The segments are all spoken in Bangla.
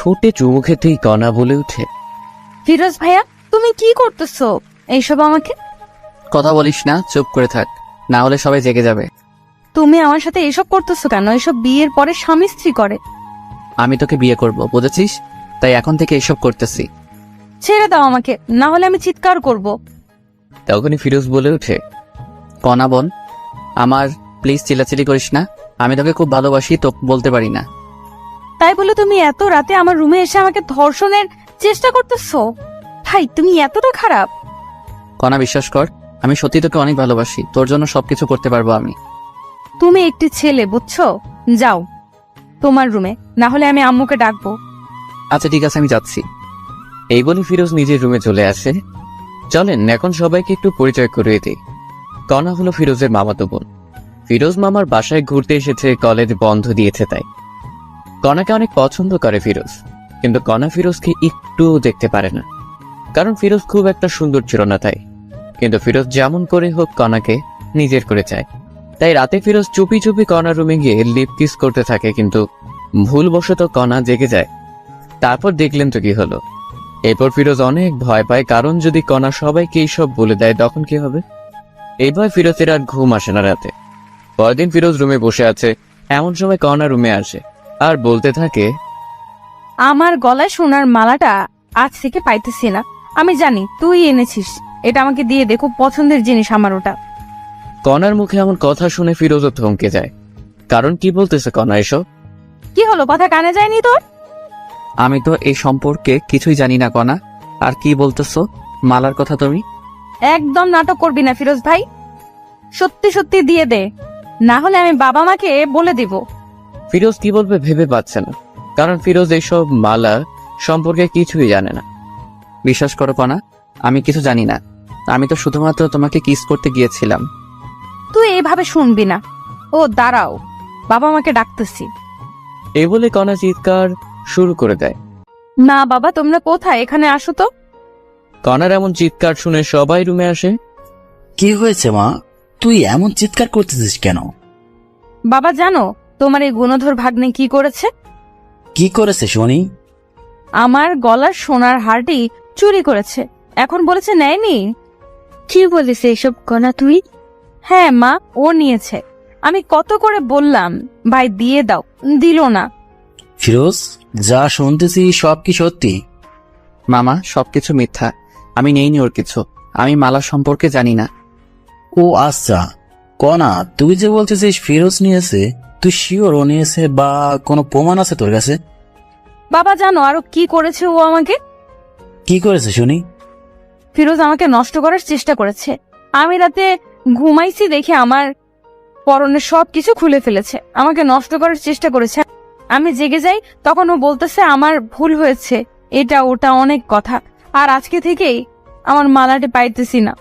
ঠোঁটে চুমু খেতেই কণা বলে উঠে, ফিরোজ ভাইয়া তুমি কি করতেছো এইসব আমাকে? কথা বলিস না, চুপ করে থাক, না হলে সবাই জেগে যাবে। তুমি আমার সাথে এসব করতেছো কেন? এসব বিয়ের পরে স্বামী স্ত্রী করে। আমি তোকে বিয়ে করব, বুঝেছিস? তাই এখন থেকে এসব করতেছি। ছেড়ে দাও আমাকে, না হলে আমি চিৎকার করব। তখনই ফিরোজ বলে উঠে, কণা বোন আমার, প্লিজ চিল্লাচিল্লি করিস না, আমি তোকে খুব ভালোবাসি, তো বলতে পারি না। তাই বলে তুমি এত রাতে আমার রুমে এসে আমাকে ধর্ষণের চেষ্টা করতেছো? ভাই তুমি এতটা খারাপ? কণা বিশ্বাস কর, আমি সত্যি তোকে অনেক ভালোবাসি, তোর জন্য সবকিছু করতে পারবো আমি। তুমি একটি ছেলে, বুঝছো? যাও তোমার রুমে, না হলে আমি আম্মুকে ডাকবো। আচ্ছা ঠিক আছে, আমি যাচ্ছি। এই বলে ফিরোজ নিজের রুমে চলে আসে। চলেন এখন সবাইকে একটু পরিচয় করিয়ে দিই। কণা হলো ফিরোজের মামাতো বোন। ফিরোজ মামার বাসায় ঘুরতে এসেছে, কলেজ বন্ধ দিয়েছে তাই। কণাকে অনেক পছন্দ করে ফিরোজ, কিন্তু কণা ফিরোজকে একটু দেখতে পারে না, কারণ ফিরোজ খুব একটা সুন্দর ছিল না তাই। কিন্তু ফিরোজ যেমন করে হোক কণাকে নিজের করে চায়। তাই রাতে ফিরোজ চুপি চুপি কণার রুমে গিয়ে লিপ কিস করতে থাকে, কিন্তু ভুলবশত কণা জেগে যায়। তারপর দেখলেন তো কি হলো। এরপর ফিরোজ অনেক ভয় পায়, কারণ যদি কণা সবাইকে এইসব বলে দেয় তখন কি হবে। এই ভয় ফিরোজের আর ঘুম আসে না রাতে। পরদিন ফিরোজ রুমে বসে আছে, এমন সময় কণা রুমে আসে আর বলতে থাকে, আমার গলায় সোনার মালাটা আজ থেকে পাইতেছি না। আমি জানি তুই এনেছিস, এটা আমাকে দিয়ে দে, খুব পছন্দের জিনিস আমার ওটা। কণার মুখে এমন কথা শুনে ফিরোজও থমকে যায়, কারণ কি বলতেছে কণা এসব। কি হলো, কথা কানে যায়নি তোর? আমি তো এই সম্পর্কে কিছুই জানি না কণা, আর কি বলতেছো মালার কথা তুমি? একদম নাটক করবি না ফিরোজ ভাই, সত্যি সত্যি দিয়ে দে, না হলে আমি বাবা মাকে বলে দিব। ফিরোজ কি বলবে ভেবে পাচ্ছে না, কারণ ফিরোজ এইসব মালা সম্পর্কে কিছুই জানে না। বিশ্বাস করো কণা, আমি কিছু জানি না, আমি তো শুধুমাত্র তোমাকে কিস করতে গিয়েছিলাম। তুই এইভাবে শুনবি না। ও দাঁড়াও, বাবা মাকে ডাকতেছি। এই বলে কণা চিৎকার শুরু করে দেয়। না বাবা, তোমরা কোথায়? এখানে আসো তো। কণার এমন চিৎকার শুনে সবাই রুমে আসে। কি হয়েছে মা, তুই এমন চিৎকার করতেছিস কেন? বাবা জানো তোমার এই গুণধর ভাগ্নে কি করেছে? কি করেছে শুনি? আমার গলার সোনার হারটি চুরি করেছে, এখন বলেছে নেয়নি। কি বলিস এইসব কণা তুই? হ্যাঁ মা, ও নিয়েছে। আমি কত করে বললাম ভাই দিয়ে দাও, দিল না। ফিরোজ, যা শুনতেছি সব কি সত্যি? মামা সবকিছু মিথ্যা, আমি নেইনি ওর কিছু, আমি মালা সম্পর্কে জানি না। ও আচ্ছা, কণা তুই যে বলতেছিস ফিরোজ নিয়েছে, তুই শিওর ও নিয়েছে বা কোনো প্রমাণ আছে তোর কাছে? বাবা জানো আরো কি করেছে ও আমাকে? কি করেছে শুনি? ফিরোজ আমাকে নষ্ট করার চেষ্টা করেছে। আমি রাতে ঘুমাইছি দেখে আমার পরনের সবকিছু খুলে ফেলেছে, আমাকে নষ্ট করার চেষ্টা করেছে। আমি জেগে যাই, তখন ও বলতেছে আমার ভুল হয়েছে, এটা ওটা অনেক কথা, আর আজকে থেকেই আমার মালাটি পাইতেছি না।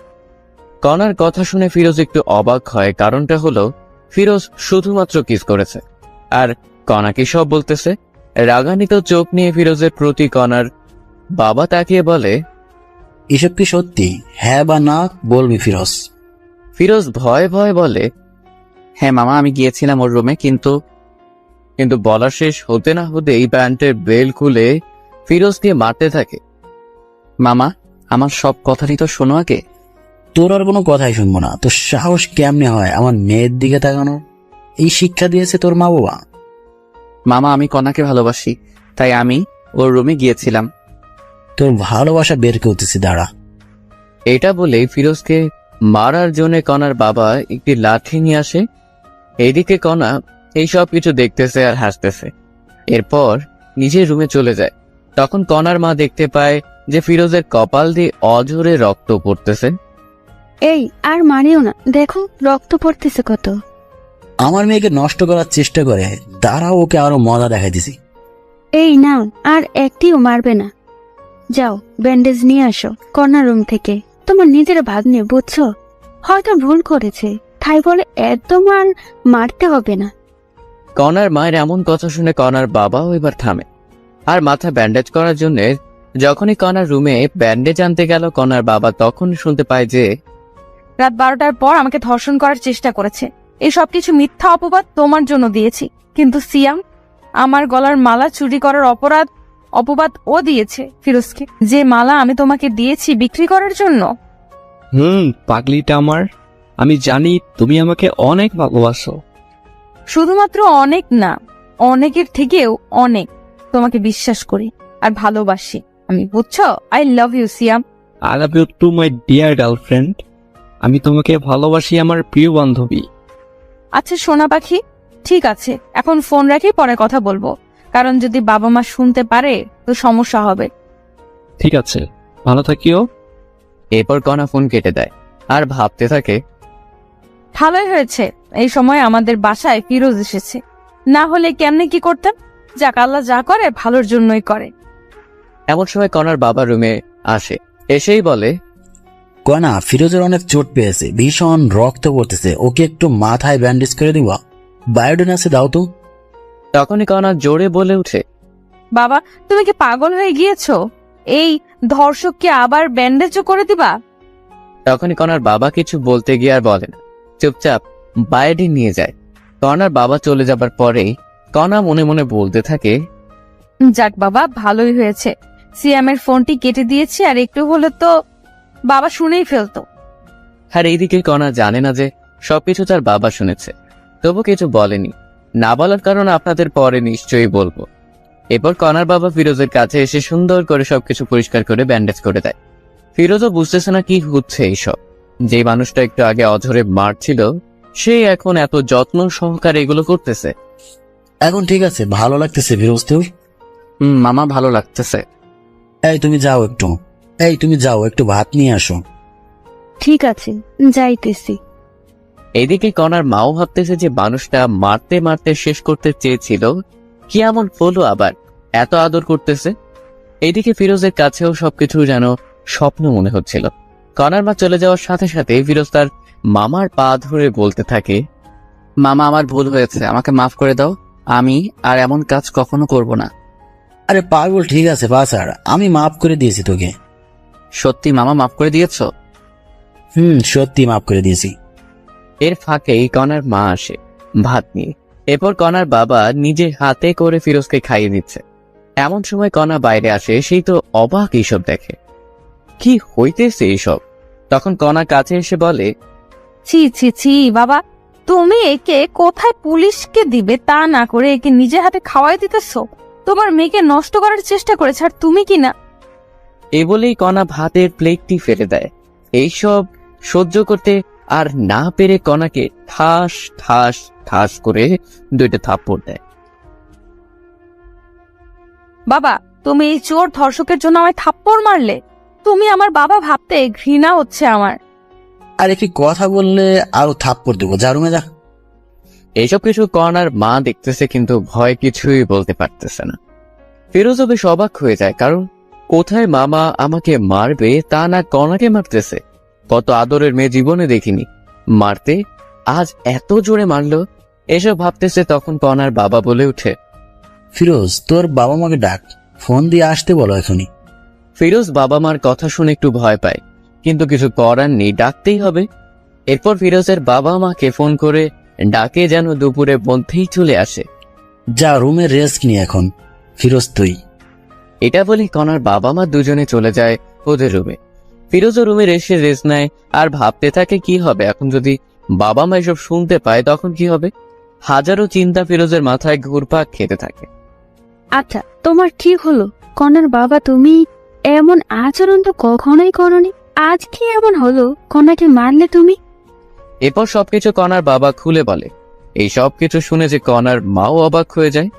কণার কথা শুনে ফিরোজ একটু অবাক হয়, কারণটা হলো ফিরোজ শুধুমাত্র কিস করেছে, আর কণা কি সব বলতেছে। রাগান্বিত চোখ নিয়ে ফিরোজের প্রতি কণার বাবা তাকিয়ে বলে, এসব কি সত্যি? হ্যাঁ বা না বলবি ফিরোজ। ফিরোজ ভয়ে ভয়ে বলে, হ্যাঁ মামা আমি গিয়েছিলাম ওর রুমে, কিন্তু বলা শেষ হতে না হতে এই প্যান্টের বেল খুলে ফিরোজকে মারতে থাকে। মামা আমার সব কথাই তো শোনো আগে। তোর আর কোনো কথাই শুনবো না। তোর সাহস কেমনে হয় আমার মেয়ের দিকে তাকানোর? এই শিক্ষা দিয়েছে তোর মা বাবা? মামা আমি কণাকে ভালোবাসি, তাই আমি ওর রুমে গিয়েছিলাম। তোর ভালোবাসা বের করতেছি, দাঁড়া। এটা বলে ফিরোজকে মারার জন্য কণার বাবা একটি লাঠি নিয়ে আসে। এইদিকে কণা এই সব কিছু দেখতেছে আর হাসতেছে। এরপর নিজের রুমে চলে যায়। তখন কণার মা দেখতে পায় যে ফিরোজের কপাল দিয়ে অঝরে রক্ত পড়তেছে। এই আর মারিও না, দেখো রক্ত পড়তেছে কত। আমার মেয়েকে নষ্ট করার চেষ্টা করে, দাঁড়া ওকে আরো মজা দেখাইতেছি। এই নাও, আর একটিও মারবে না। যাও ব্যান্ডেজ নিয়ে আসো কর্নার রুম থেকে। তোমার নিজের ভাগ্নে, বুঝছো? হয়তো ভুল করেছে, তাই বলে একদম আর মারতে হবে না। কণার মায়ের এমন কথা শুনে কণার বাবাও এবার থামে, আর মাথা ব্যান্ডেজ করার জন্য যখনই কণার রুমে ব্যান্ডেজ আনতে গেল কণার বাবা, তখন শুনতে পায় যে রাত 12টার পর আমাকে ধর্ষণ করার চেষ্টা করেছে। এই সবকিছু মিথ্যা অপবাদ তোমার জন্য দিয়েছি, কিন্তু সিয়াম আমার গলার মালা চুরি করার অপরাধ অপবাদ ও দিয়েছে ফিরোজকে, যে মালা আমি তোমাকে দিয়েছি বিক্রি করার জন্য। পাগলিটা আমার, আমি জানি তুমি আমাকে অনেক ভালোবাসো। শুধুমাত্র অনেক না, অনেকের থেকেও অনেক তোমাকে বিশ্বাস করি আর ভালোবাসি আমি, বুঝছো? I love you Siyam. I love you too my dear girlfriend. আমি তোমাকে ভালোবাসি আমার প্রিয় বান্ধবী। আচ্ছা সোনা পাখি, ঠিক আছে, এখন ফোন রাখি, পরে কথা বলবো, কারণ যদি বাবা মা শুনতে পারে তো সমস্যা হবে। ঠিক আছে, ভালো থাকিও। এরপর কণা ফোন কেটে দেয় আর ভাবতে থাকে, ভালোই হয়েছে এই সময় আমাদের বাসায় ফিরোজ এসেছে, না হলে কেমনে কি করতাম। যাক, আল্লাহ যা করে ভালোর জন্যই করে। এমন সময় কণার বাবা রুমে আসে, এসেই বলে, কনা, ফিরোজের অনেক চোট পেয়েছে, ভীষণ রক্ত পড়তেছে, ওকে একটু মাথায় ব্যান্ডেজ করে দিবা, বায়োডিন আছে দাও তো। তখনই কণা জোরে বলে উঠে, বাবা, তুমি কি পাগল হয়ে গিয়েছো? এই ধর্ষককে আবার ব্যান্ডেজও করে দিবা? তখনই কণার বাবা কিছু বলতে গিয়ে আর বলে না, চুপচাপ বায়োডিন নিয়ে যায়। কণার বাবা চলে যাবার পরেই কণা মনে মনে বলতে থাকে, যাক বাবা, ভালোই হয়েছে সিয়ামের ফোনটি কেটে দিয়েছি, আর একটু হলে তো বাবা শুনেই ফেলতো। আর এইদিকে কণা জানে না যে সবকিছু তার বাবা শুনেছে, তবু কিছু বলেনি। না বলার কারণ আপনাদের পরে নিশ্চয়ই বলবো। এরপর কণার বাবা ফিরোজের কাছে এসে সুন্দর করে সবকিছু পরিষ্কার করে ব্যান্ডেজ করে দেয়। ফিরোজও বুঝতেছে না কি হচ্ছে এইসব। যে মানুষটা একটু আগে অঝরে মারছিল, সে এখন এত যত্ন সহকারে এগুলো করতেছে। এখন ঠিক আছে, ভালো লাগতেছে ফিরোজ তোর? মামা, ভালো লাগতেছে। তুমি যাও একটু ভাত নিয়ে আসো। ঠিক আছে, যাইতেছি। এদিকে কণার মাও ভাবতেছে যে মানুষটা মারতে মারতে শেষ করতে চেয়েছিল, কি এমন হলো আবার এত আদর করতেছে। এদিকে ফিরোজের কাছেও সবকিছু যেন স্বপ্ন মনে হচ্ছিল। কণার মা চলে যাওয়ার সাথে সাথে ফিরোজ তার মামার পা ধরে বলতে থাকে, মামা, আমার ভুল হয়েছে, আমাকে মাফ করে দাও, আমি আর এমন কাজ কখনো করব না। আরে পাগল, ঠিক আছে বাছার, আমি মাফ করে দিয়েছি তোকে। সত্যি মামা, মাফ করে দিয়েছ? সত্যি মাফ করে দিয়েছি। এর ফাঁকেই কণার মা আসে ভাত নিয়ে। এরপর কণার বাবা নিজে হাতে করে ফিরোজকে খাইয়ে দিচ্ছে। এমন সময় কণা বাইরে আসে, সেই তো অবাক এইসব দেখে, কি হইতেছে এইসব। তখন কণা কাছে এসে বলে, ছি ছি ছি বাবা, তুমি একে কোথায় পুলিশকে দিবে তা না করে একে নিজে হাতে খাওয়াই দিতেছো। তোমার মেয়েকে নষ্ট করার চেষ্টা করেছে, আর তুমি কি না। এ বলেই কণা ভাতের প্লেটটি ফেলে দেয়। এইসব সহ্য করতে আর না পেরে কণাকে ঠাস ঠাস ঠাস করে 2টা থাপ্পড় দেয়। বাবা, তুমি এই চোর ধর্ষকের জন্য আমায় থাপ্পড় মারলে? তুমি আমার বাবা ভাবতে ঘৃণা হচ্ছে আমার। আর একটি কথা বললে আরো থাপ্পড় দেবো, যা রুমে যা। এইসব কিছু কণার মা দেখতেছে, কিন্তু ভয় কিছুই বলতে পারতেছে না। ফিরোজও বেশ অবাক হয়ে যায়, কারণ কোথায় মামা আমাকে মারবে তা না কণাকে মারতেছে। কত আদরের মেয়ে জীবনে দেখিনি, মারতে আজ এত জোরে মারলো। এসব ভাবতেছে, তখন কণার বাবা বলে উঠে, ফিরোজ, তোর বাবা মাকে ডাক, ফোন দিয়ে আসতে বলো এখনই। ফিরোজ বাবা মার কথা শুনে একটু ভয় পায়, কিন্তু কিছু করার নেই, ডাকতেই হবে। এরপর ফিরোজের বাবা মাকে ফোন করে ডাকে যেন দুপুরের মধ্যেই চলে আসে। যা রুমে রেস্ট নি এখন, ফিরোজ তুই। এটা বলে কণার বাবা মা দুজনে চলে যায় ওদের রুমে। ফিরোজও রুমে এসে রেস্ট নেয় আর ভাবতে থাকে কি হবে এখন যদি বাবা মা এসব শুনতে পায়, তখন কি হবে। হাজারো চিন্তা ফিরোজের মাথায় ঘুরপাক খেতে থাকে। আচ্ছা, তোমার ঠিক হলো? কনার বাবা, তুমি এমন আচরণ তো কখনোই করনি, আজ কি এমন হলো? কনাকে মারলে তুমি? এরপর সবকিছু কণার বাবা খুলে বলে। এই সবকিছু শুনে যে কণার মাও অবাক হয়ে যায়,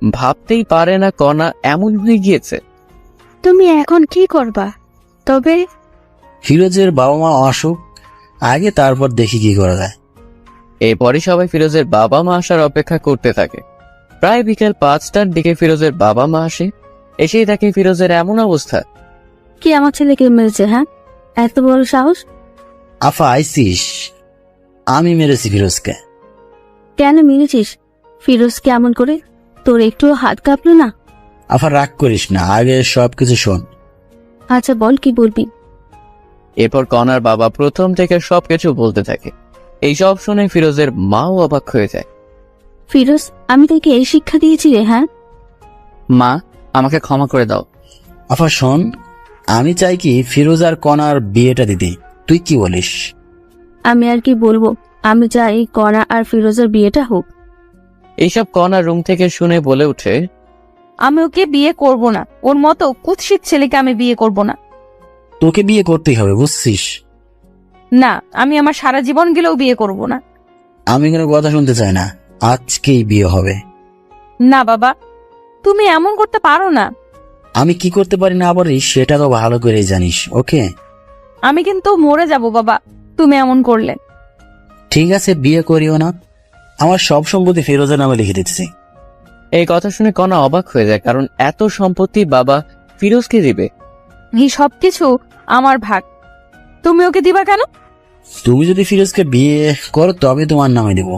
ভাবতেই পারে না কণা এমন হয়ে গিয়েছে। তুমি এখন কি করবা? তবে ফিরোজের বাবা মা আসুক আগে, তারপর দেখি কি করা যায়। এরপরই সবাই ফিরোজের বাবা মা আসার অপেক্ষা করতে থাকে। প্রায় বিকেল 5টার দিকে ফিরোজের বাবা মা আসে। এসেই দেখে ফিরোজের এমন অবস্থা। কি আমার ছেলেকে মেরেছে? হ্যাঁ, এত বড় সাহস? আফা আইসিস? আমি মেরেছি ফিরোজকে। কেন মেরেছিস? ফিরোজ কেমন করে? তোর একটু হাত কাঁপলো না? আফা রাগ করিস না, আগে সবকিছু শোন। আচ্ছা বল, কি বলবি? এরপর কণার বাবা প্রথম থেকে সবকিছু বলতে থাকে। এই সব শুনে ফিরোজের মাও অবাক হয়ে যায়। ফিরোজ, আমি তোকে এই শিক্ষা দিয়েছি রে? হ্যাঁ মা, আমাকে ক্ষমা করে দাও। আফা শোন, আমি চাই কি ফিরোজ আর কণার বিয়েটা দিতে, তুই কি বলিস? আমি আর কি বলবো, আমি চাই কণা আর ফিরোজের বিয়েটা হোক। এইসব কণা রুম থেকে শুনে বলে ওঠে, আমি ওকে বিয়ে করব না, ওর মতো কুৎসিত ছেলেকে আমি বিয়ে করব না। তোকে বিয়ে করতেই হবে, বুঝছিস? না, আমি আমার সারা জীবন গেলেও বিয়ে করব না। আমি কোনো কথা শুনতে চাই না, আজকেই বিয়ে হবে। না বাবা, তুমি এমন করতে পারো না। আমি কি করতে পারি না পারি সেটা তো ভালো করেই জানিস, ওকে? আমি কিন্তু মরে যাব বাবা, তুমি এমন করলে। ঠিক আছে, বিয়ে করিও না, আমার সব সম্পত্তি ফিরোজের নামে লিখে দিচ্ছি। এই কথা শুনে কণা অবাক হয়ে যায়, কারণ এত সম্পত্তি বাবা ফিরোজকে দিবে। এই সবকিছু আমার ভাগ, তুমি ওকে দিবা কেন? তুমি যদি ফিরোজকে বিয়ে করো তবে তোমার নামে দেব।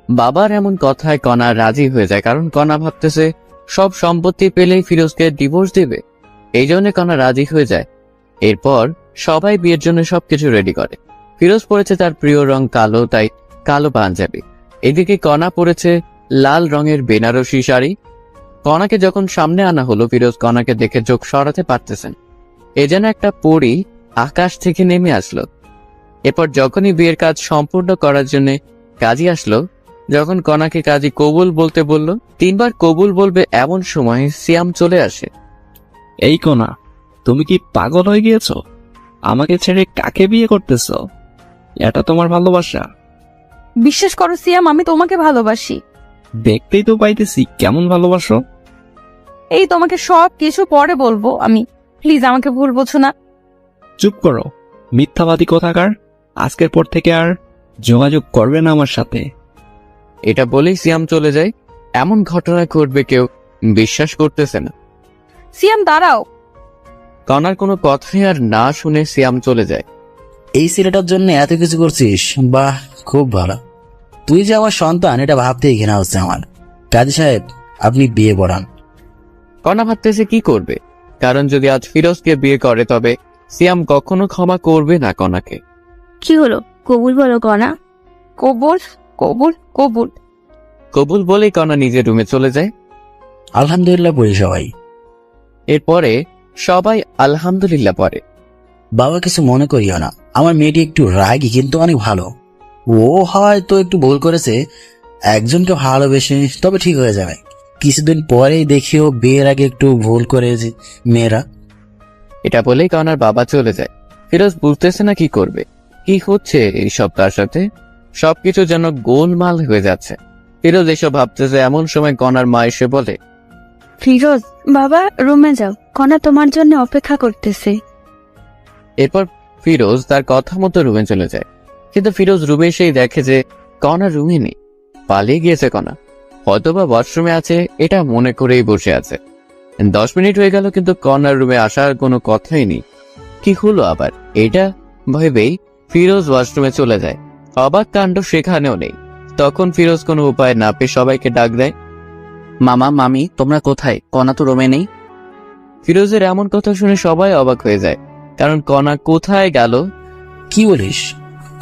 বাবার এমন কথায় কণা রাজি হয়ে যায়, কারণ কণা ভাবতেছে সব সম্পত্তি পেলেই ফিরোজকে ডিভোর্স দিবে। এই জন্য কণা রাজি হয়ে যায়। এরপর সবাই বিয়ের জন্য সবকিছু রেডি করে। ফিরোজ পরেছে তার প্রিয় রং কালো, তাই কালো পাঞ্জাবি। এদিকে কণা পরেছে লাল রঙের বেনারসি শাড়ি। কণাকে যখন সামনে আনা হলো, ফিরোজ কণাকে দেখে চোখ সরাতে পারতেছেন। এ যেন একটা পরী আকাশ থেকে নেমে আসলো। এরপর যখনই বিয়ের কাজ সম্পূর্ণ করার জন্য কাজী আসলো, যখন কণাকে কাজী কবুল বলতে বলল, 3 বার কবুল বলবে এমন সময় সিয়াম চলে আসে। এই কণা, তুমি কি পাগল হয়ে গিয়েছ? আমাকে ছেড়ে কাকে বিয়ে করতেছ? এটা তোমার ভালোবাসা? বিশ্বাস করো সিয়াম, আমি তোমাকে ভালোবাসি। দেখতেই তো পাইতেছি কেমন ভালোবাসো। এই তোমাকে সব কিছু পরে বলবো আমি, প্লিজ আমাকে ভুল বোঝো না। চুপ করো, মিথ্যাবাদী কোথাকার। আজকের পর থেকে আর যোগাযোগ করবে না আমার সাথে। এটা বলেই সিয়াম চলে যায়। এমন ঘটনা ঘটবে কেউ বিশ্বাস করতেছে না। সিয়াম দাঁড়াও। কণার কোনো কথাই আর না শুনে সিয়াম চলে যায়। এই ছেলেটার জন্য এত কিছু করছিস, বাহ, খুব ভালো। তুই যে আমার সন্তান এটা ভাবতেই ঘৃণা হচ্ছে আমার। কাজী সাহেব, আপনি বিয়ে পড়ান। কণা ভাবতেছে কি করবে, কারণ যদি আজ ফিরোজকে বিয়ে করে তবে সিয়াম কখনো ক্ষমা করবে না কণাকে। কি হলো, কবুল বলো কণা। কবুল কবুল কবুল। কবুল বলেই কণা নিজের রুমে চলে যায়। আলহামদুলিল্লাহ পড়ি সবাই। এরপরে সবাই আলহামদুলিল্লাহ পড়ে। বাবা কিছু মনে করিও না, আমার মেয়েটি একটু রাগী কিন্তু অনেক ভালো। ও হয়তো একটু ভুল করেছে, একজনকে ভালোবেসে, তবে ঠিক হয়ে যাবে। কিছুদিন পরেই দেখিও বিয়ের আগে একটু ভুল করেছে মেয়েরা। এটা বলেই কণার বাবা চলে যায়। ফিরোজ বুঝতেছে না কি করবে, কি হচ্ছে এইসব তার সাথে। সবকিছু যেন গোলমাল হয়ে যাচ্ছে। ফিরোজ এসব ভাবতেছে, এমন সময় কণার মা এসে বলে, ফিরোজ বাবা, রুমে যাও, কণা তোমার জন্য অপেক্ষা করতেছে। এরপর ফিরোজ তার কথা মতো রুমে চলে যায়। কিন্তু ফিরোজ রুমে এসেই দেখে যে কণা রুমে নেই, পালিয়ে গিয়েছে কণা। হয়তোবা ওয়াশরুমে আছে এটা মনে করেই বসে আছে। 10 মিনিট হয়ে গেল কিন্তু কণার রুমে আসার কোনো কথাই নেই। কি হলো আবার এটা ভেবেই ফিরোজ ওয়াশরুমে চলে যায়। অবাক কাণ্ড সেখানেও নেই। তখন ফিরোজ কোনো উপায় না পেয়ে সবাইকে ডাক দেয়, মামা মামি তোমরা কোথায়? কণা তো রুমে নেই। ফিরোজের এমন কথা শুনে সবাই অবাক হয়ে যায়, কারণ কণা কোথায় গেল। কি বলিস?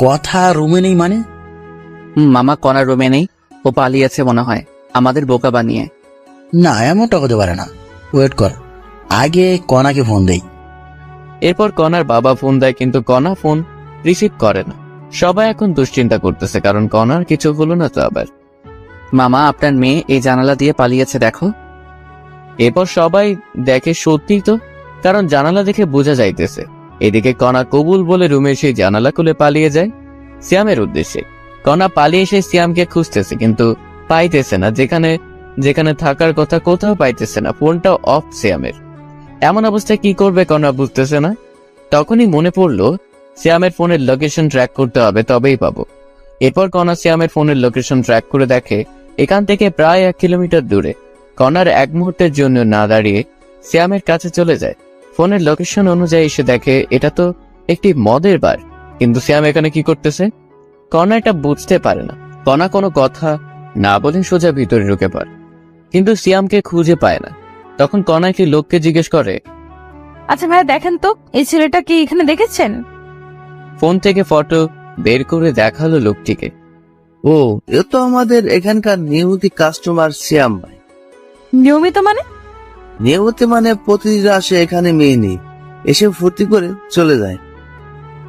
কথা রুমে নেই মানে? মামা কণা রুমে নেই, ও পালিয়েছে মনে হয় আমাদের বোকা বানিয়ে। না, এমনটা হতে পারে না। ওয়েট কর, আগে কণাকে ফোন দেই। এরপর কণার বাবা ফোন দেয়, কিন্তু কণা ফোন রিসিভ করে না। সবাই এখন দুশ্চিন্তা করতেছে, কারণ কণার কিছু হলো না তো আবার। মামা আপনার মেয়ে এই জানালা দিয়ে পালিয়েছে দেখো। এরপর সবাই দেখে সত্যি তো, কারণ জানালা দেখে বোঝা যাইতেছে। এদিকে কণা কবুল বলে রুমে এসে জানালা খুলে পালিয়ে যায় সিয়ামের উদ্দেশ্যে। কণা পালিয়ে এসে সিয়ামকে খুঁজতেছে, কিন্তু পাইতেছে না। যেখানে যেখানে থাকার কথা কোথাও পাইতেছে না। ফোনটাও অফ সিয়ামের। এমন অবস্থায় কি করবে কণা বুঝতেছে না। তখনই মনে পড়লো সিয়ামের ফোনের লোকেশন ট্র্যাক করতে হবে, তবেই পাবো। এরপর কণা সিয়ামের ফোনের লোকেশন ট্র্যাক করে দেখে এখান থেকে প্রায় 1 কিলোমিটার দূরে। কণার এক মুহূর্তের জন্য না দাঁড়িয়ে সিয়ামের কাছে চলে যায়। ফোনের লোকেশন অনুযায়ী এসে দেখে এটা তো একটি মদের বার, কিন্তু সিয়াম এখানে কি করতেছে? কণা এটা বুঝতে পারে না। কণা কোনো কথা না বলে সোজা ভিতরে ঢুকে পড়ে, কিন্তু সিয়ামকে খুঁজে পায় না। তখন কণা একটি লোককে জিজ্ঞেস করে, আচ্ছা ভাইয়া দেখেন তো, এই ছেলেটা কি এখানে দেখেছেন? ফোন থেকে ফটো বের করে দেখালো লোকটিকে। ও, এ তো আমাদের এখানকার নিয়মিত কাস্টমার শ্যাম ভাই। নিয়মিত মানে? নিয়মিত মানে প্রতিদিন আসে এখানে মেয়ে নেই, এসে ফুর্তি করে চলে যায়।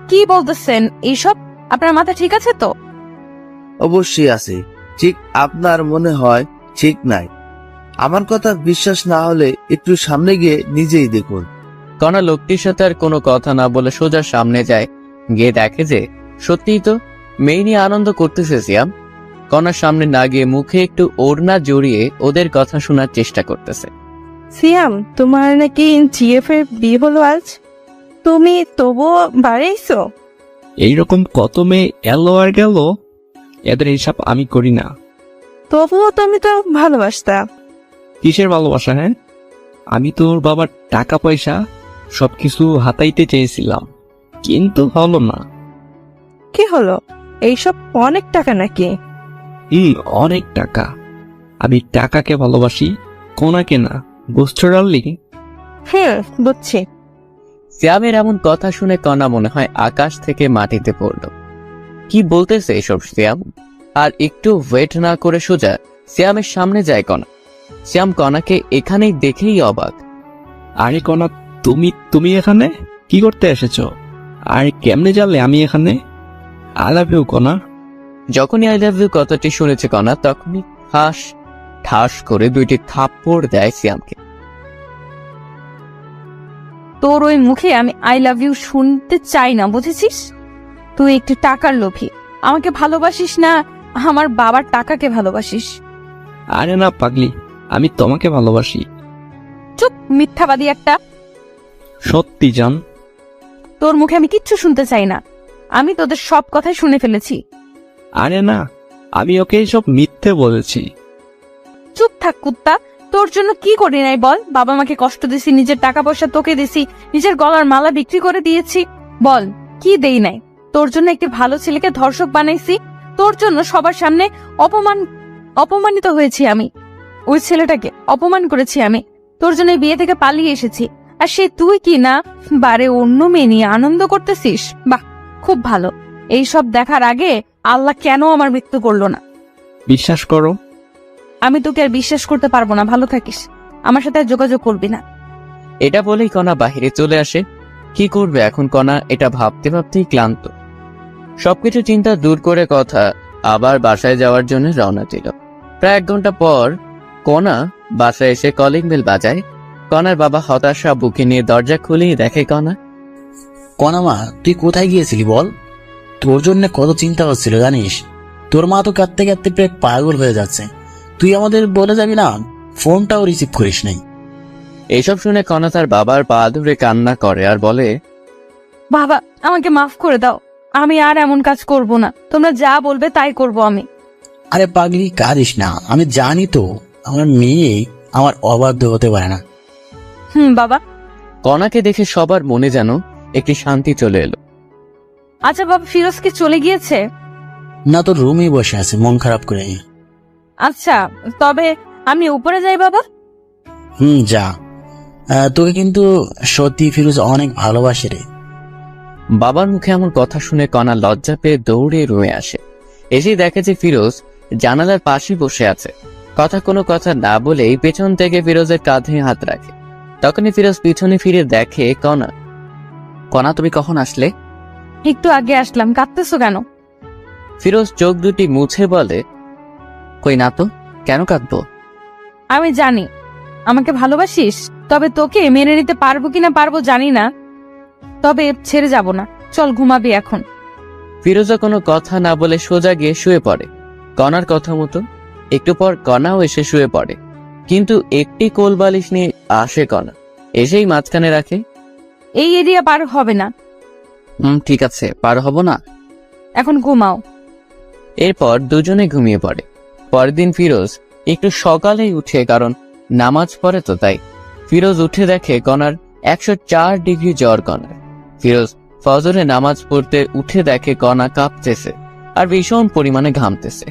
কি বলতেছেন এইসব? আপনার মাথা ঠিক আছে তো? অবশ্যই আছে, ঠিক আপনার মনে হয় ঠিক নাই। আমার কথা বিশ্বাস না হলে একটু সামনে গিয়ে নিজেই দেখুন। কণা লোকটির সাথে আর কোনো কথা না বলে সোজা সামনে যায়, গিয়ে দেখে যে সত্যিই তো মেয়ে নিয়ে আনন্দ করতেছে সিয়াম। কণার সামনে না গিয়ে মুখে একটু ওড়না জড়িয়ে ওদের কথা শোনার চেষ্টা করতেছে। সিয়াম, তোমার নাকি জিএফ এর বিয়ে হলো আজ, তুমি তবুও বাড়াইছো? এইরকম কত মেয়ে এলো আর গেল, এদের হিসাব আমি করি না। তবুও তুমি তো ভালোবাসতা। কিসের ভালোবাসা? হ্যাঁ, আমি তোর বাবার টাকা পয়সা সবকিছু হাতাইতে চেয়েছিলাম, কিন্তু হলো না। কি হলো? এইসব অনেক টাকা নাকি? অনেক টাকা। আমি টাকাকে ভালোবাসি, কোনাকে না। বুঝছো ডার্লিং? বুঝছি। সিয়ামের এমন কথা শুনে কণা মনে হয় আকাশ থেকে মাটিতে পড়ল। কি বলতেছে এসব সিয়াম? আর একটু ওয়েট না করে সোজা সিয়ামের সামনে যায় কণা। সিয়াম কণাকে এখানেই দেখেই অবাক। আরে কনা, তুমি এখানে কি করতে এসেছো? আর কেমনে জানলে আমি এখানে? আই লাভ ইউ কনা। যখনই আই লাভ ইউ কথাটি শুনেছে কণা, তখনই ঠাস করে 2টি থাপ্পড় দেয় সিয়ামকে। তোর ওই মুখে আমি আই লাভ ইউ শুনতে চাই না, বুঝেছিস? তুই একটু টাকার লোভী। আমাকে ভালোবাসিস না, আমার বাবার টাকাকে ভালোবাসিস। আরে না পাগলি, আমি তোমাকে ভালোবাসি। চুপ, মিথ্যাবাদী একটা। সত্যি জান। তোর মুখে আমি কিচ্ছু শুনতে চাই না। আমি তোদের সব কথাই শুনে ফেলেছি। আরে না, আমি ওকে সব মিথ্যে বলেছি। চুপ থাক কুত্তা। তোর জন্য কি করি নাই বল? বাবা মাকে কষ্ট দিছি, নিজের টাকা পয়সা তোকে দিছি, নিজের গলার মালা বিক্রি করে দিয়েছি। বল কি দেই নাই? তোর জন্য একটি ভালো ছেলেকে ধর্ষক বানাইছি। তোর জন্য সবার সামনে অপমানিত হয়েছি আমি। ওই ছেলেটাকে অপমান করেছি আমি। তোর জন্য বিয়ে থেকে পালিয়ে এসেছি। আর সে তুই কি না বারে অন্য মেয়ে নিয়ে আনন্দ করতেছিস? বাহ, খুব ভালো। এই সব দেখার আগে আল্লাহ কেন আমার মৃত্যু করলো না? বিশ্বাস করো, আমি তোকে আর বিশ্বাস করতে পারবো না। ভালো থাকিস, আমার সাথে আর যোগাযোগ করবি না। এটা বলেই কণা বাহিরে চলে আসে। কি করবে এখন কণা, এটা ভাবতে ভাবতেই ক্লান্ত। সবকিছু চিন্তা দূর করে কথা আবার বাসায় যাওয়ার জন্য রওনা দিল। প্রায় 1 ঘন্টা পর কণা বাসায় এসে কলিং বেল বাজায়। কণার বাবা হতাশা বুকে নিয়ে দরজা খুলেই দেখে কণা। কণামা, তুই কোথায় গিয়েছিলি বল? তোর জন্য কত চিন্তা হচ্ছিল জানিস? তোর মা তো কাঁদতে কাঁদতে প্রায় পাগল হয়ে যাচ্ছে। তুই আমাদের বলে যাবি না, ফোনটাও রিসিভ করিস নাই। এসব শুনে কণা তার বাবার পা ধরে কান্না করে আর বলে, বাবা, আমাকে মাফ করে দাও। আমি আর এমন কাজ করব না। তোমরা যা বলবে তাই করব আমি। আরে পাগলি, কাঁদিস না। আমি জানি তো আমার মেয়ে আমার অবাধ্য হতে পারে না। বাবা। কণাকে দেখে সবার মনে যেন একটি শান্তি চলে এলো। আচ্ছা বাবা, ফিরোজ কি চলে গিয়েছে? না, তোর রুমেই বসে আছে মন খারাপ করে। আচ্ছা, তবে আমি উপরে যাই বাবা। যা। তোকে কিন্তু সত্যি ফিরোজ অনেক ভালোবাসে রে। বাবার মুখে এমন কথা শুনে কণা লজ্জা পেয়ে দৌড়ে রুমে আসে। এসেই দেখে যে ফিরোজ জানালার পাশে বসে আছে। কোনো কথা না বলেই পেছন থেকে ফিরোজের কাঁধে হাত রাখে। তখনই ফিরোজ পিছনে ফিরে দেখে কণা। কণা, তুমি কখন আসলে? একটু আগে আসলাম। কাঁদতেছো কেন? ফিরোজ চোখ দুটি মুছে বলে, কই না তো, কেন কাঁদবো? আমি জানি আমাকে ভালোবাসিস, তবে তোকে মেনে নিতে পারবো কিনা পারবো জানি না, তবে ছেড়ে যাব না। চল ঘুমাবি এখন। ফিরোজা কোনো কথা না বলে সোজা গিয়ে শুয়ে পড়ে কণার কথা মতো। একটু পর কণাও এসে শুয়ে পড়ে, কিন্তু একটি কোল বালিশ নিয়ে আসে কণা, এসেই মাঝখানে রাখে। এই এরিয়া পার হবে না। ঠিক আছে, পার হব না। এখন ঘুমাও। এরপর দুজনে ঘুমিয়ে পড়ে। পরের দিন ফিরোজ একটু সকালেই উঠে, কারণ নামাজ পড়ে তো তাই। ফিরোজ উঠে দেখে কণার 104 ডিগ্রি জ্বর। কণার ফিরোজ ফজরে নামাজ পড়তে উঠে দেখে কণা কাঁপতেছে আর ভীষণ পরিমাণে ঘামতেছে।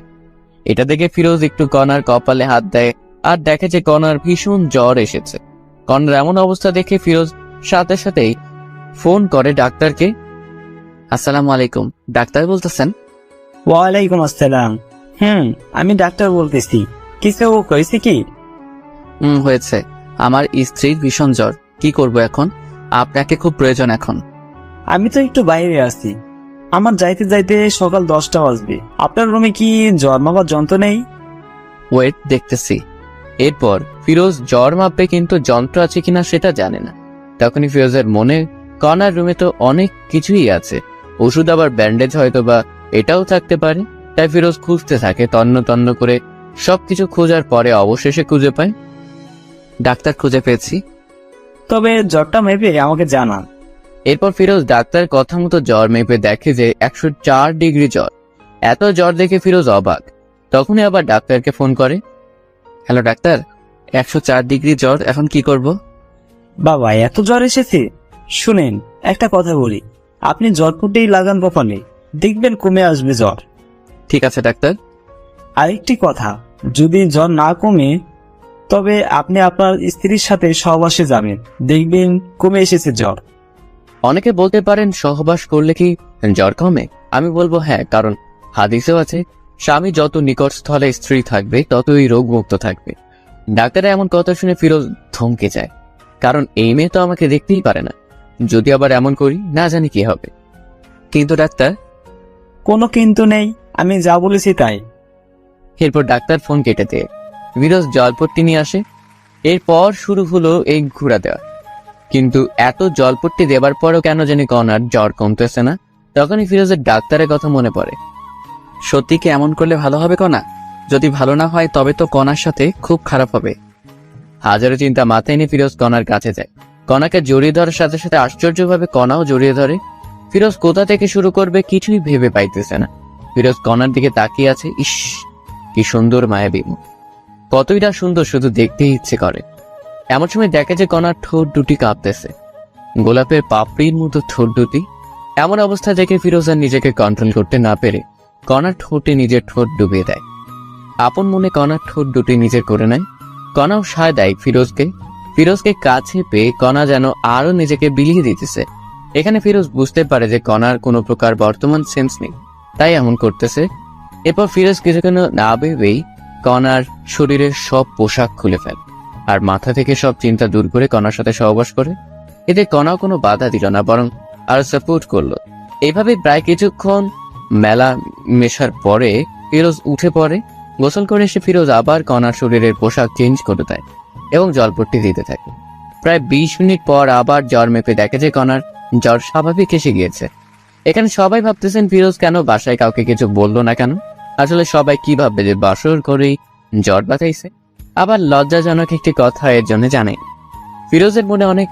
এটা দেখে ফিরোজ একটু কণার কপালে হাত দেয় আর দেখে যে কণার ভীষণ জ্বর এসেছে। কণার এমন অবস্থা দেখে ফিরোজ সাথে সাথেই ফোন করে ডাক্তারকে। আসসালামু আলাইকুম, ডাক্তার বলতেছেন? ওয়ালাইকুম আসসালাম। আমি ডাক্তার বলতেছি। কিছু হয়েছে কি? হয়েছে। আমার স্ত্রীর ভীষণ জ্বর, কি করব এখন? আপনাকে খুব প্রয়োজন এখন। আমি তো একটু বাইরে আছি, আমার যাইতে যাইতে সকাল 10টা বাজবে। আপনার রুমে কি জ্বর মাপার যন্ত্র নেই? ওয়েট, দেখতেছি। এরপর ফিরোজ জ্বর মাপবে, কিন্তু যন্ত্র আছে কিনা সেটা জানে না। তখনই ফিরোজের মনে, কণার রুমে তো অনেক কিছুই আছে, ওষুধ আবার ব্যান্ডেজ হয়তো বা এটাও থাকতে পারে। তাই ফিরোজ খুঁজতে থাকে, তন্ন তন্ন করে সবকিছু খোঁজার পরে অবশেষে খুঁজে পায়। ডাক্তার, খুঁজে পেয়েছি। তবে জ্বরটা মেপে আমাকে জানান। এরপর ফিরোজ ডাক্তার কথা মতো জ্বর মেপে দেখে যে 104 ডিগ্রি জ্বর। এত জ্বর দেখে ফিরোজ অবাক। তখনই আবার ডাক্তারকে ফোন করে। হ্যালো ডাক্তার, 104 ডিগ্রি জ্বর, এখন কি করব? বাবা, এত জ্বর এসেছে? শুনেন, একটা কথা বলি, আপনি জ্বরপুটেই লাগান কপালে, দেখবেন কমে আসবে জ্বর। ঠিক আছে ডাক্তার। আরেকটি কথা, যদি জ্বর না কমে তবে আপনি আপনার স্ত্রীর সাথে সহবাসে যাবেন, দেখবেন কমে এসেছে জ্বর। অনেকে বলতে পারেন সহবাস করলে কি জ্বর কমে? আমি বলবো হ্যাঁ, কারণ হাদিসেও আছে স্বামী যত নিকট স্থলে স্ত্রী থাকবে ততই রোগমুক্ত থাকবে। ডাক্তারের এমন কথা শুনে ফিরোজ থমকে যায়, কারণ এই মেয়ে তো আমাকে দেখতেই পারে না। যদি আবার এমন করি, না জানি কি হবে। কিন্তু ডাক্তার। কোনো কিন্তু নেই, আমি যা বলেছি তাই। এরপর ডাক্তার ফোন কেটে দেয়। ফিরোজ জলপট্টি নিয়ে আসে। এরপর শুরু হলো এই ঘুরা দেওয়া। কিন্তু এত জলপট্টি দেবার পরও কেন জানি কণার জ্বর কমতেছে না। তখনই ফিরোজের ডাক্তারের কথা মনে পড়ে। সত্যি কি এমন করলে ভালো হবে কণা? যদি ভালো না হয় তবে তো কণার সাথে খুব খারাপ হবে। হাজারো চিন্তা মাথায় নিয়ে ফিরোজ কণার কাছে যায়। কণাকে জড়িয়ে ধরার সাথে সাথে আশ্চর্যভাবে কণাও জড়িয়ে ধরে। ফিরোজ কোথা থেকে শুরু করবে কিছুই ভেবে পাইতেছে না। ফিরোজ কণার দিকে তাকিয়ে আছে। ইস, কি সুন্দর মায়াবী মুখ, কতই না সুন্দর, শুধু দেখতেই ইচ্ছে করে। এমন সময় দেখে যে কণার ঠোঁট দুটি কাঁপতেছে, গোলাপের পাপড়ির মতো ঠোঁট দুটি। এমন অবস্থা দেখে ফিরোজ আর নিজেকে কন্ট্রোল করতে না পেরে কণার ঠোঁটে নিজের ঠোঁট ডুবিয়ে দেয়। আপন মনে কণার ঠোঁট দুটি নিজের করে নেয়। কণাও সায় দেয় ফিরোজকে। ফিরোজকে কাছে পেয়ে কণা যেন আরো নিজেকে বিলিয়ে দিতেছে। এখানে ফিরোজ বুঝতে পারে যে কণার কোনো প্রকার বর্তমান সেন্স নেই, তাই এমন করতেছে। এরপর ফিরোজ কিছুক্ষণ না ভেবেই কণার শরীরের সব পোশাক খুলে ফেলে আর মাথা থেকে সব চিন্তা দূর করে কণার সাথে সহবাস করে। এতে কণাও কোনো বাধা দিল না, বরং আরো সাপোর্ট করলো। এইভাবে প্রায় কিছুক্ষণ মেলা মেশার পরে ফিরোজ উঠে পড়ে। গোসল করে এসে ফিরোজ আবার কণার শরীরের পোশাক চেঞ্জ করে দেয় এবং জলপট্টি দিতে থাকে। প্রায় 20 মিনিট পর আবার জ্বর মেপে দেখে যে কণার জ্বর স্বাভাবিক এসে গিয়েছে। এখানে সবাই ভাবতেছেন ফিরোজ কেন বাসায় কাউকে কিছু বললো না কেন। আসলে সবাই কি ভাববে যে বাসর করেই জ্বর বাঁচাইছে। আবার লজ্জাজনক একটি কথা এর জন্য জানে। ফিরোজের মনে অনেক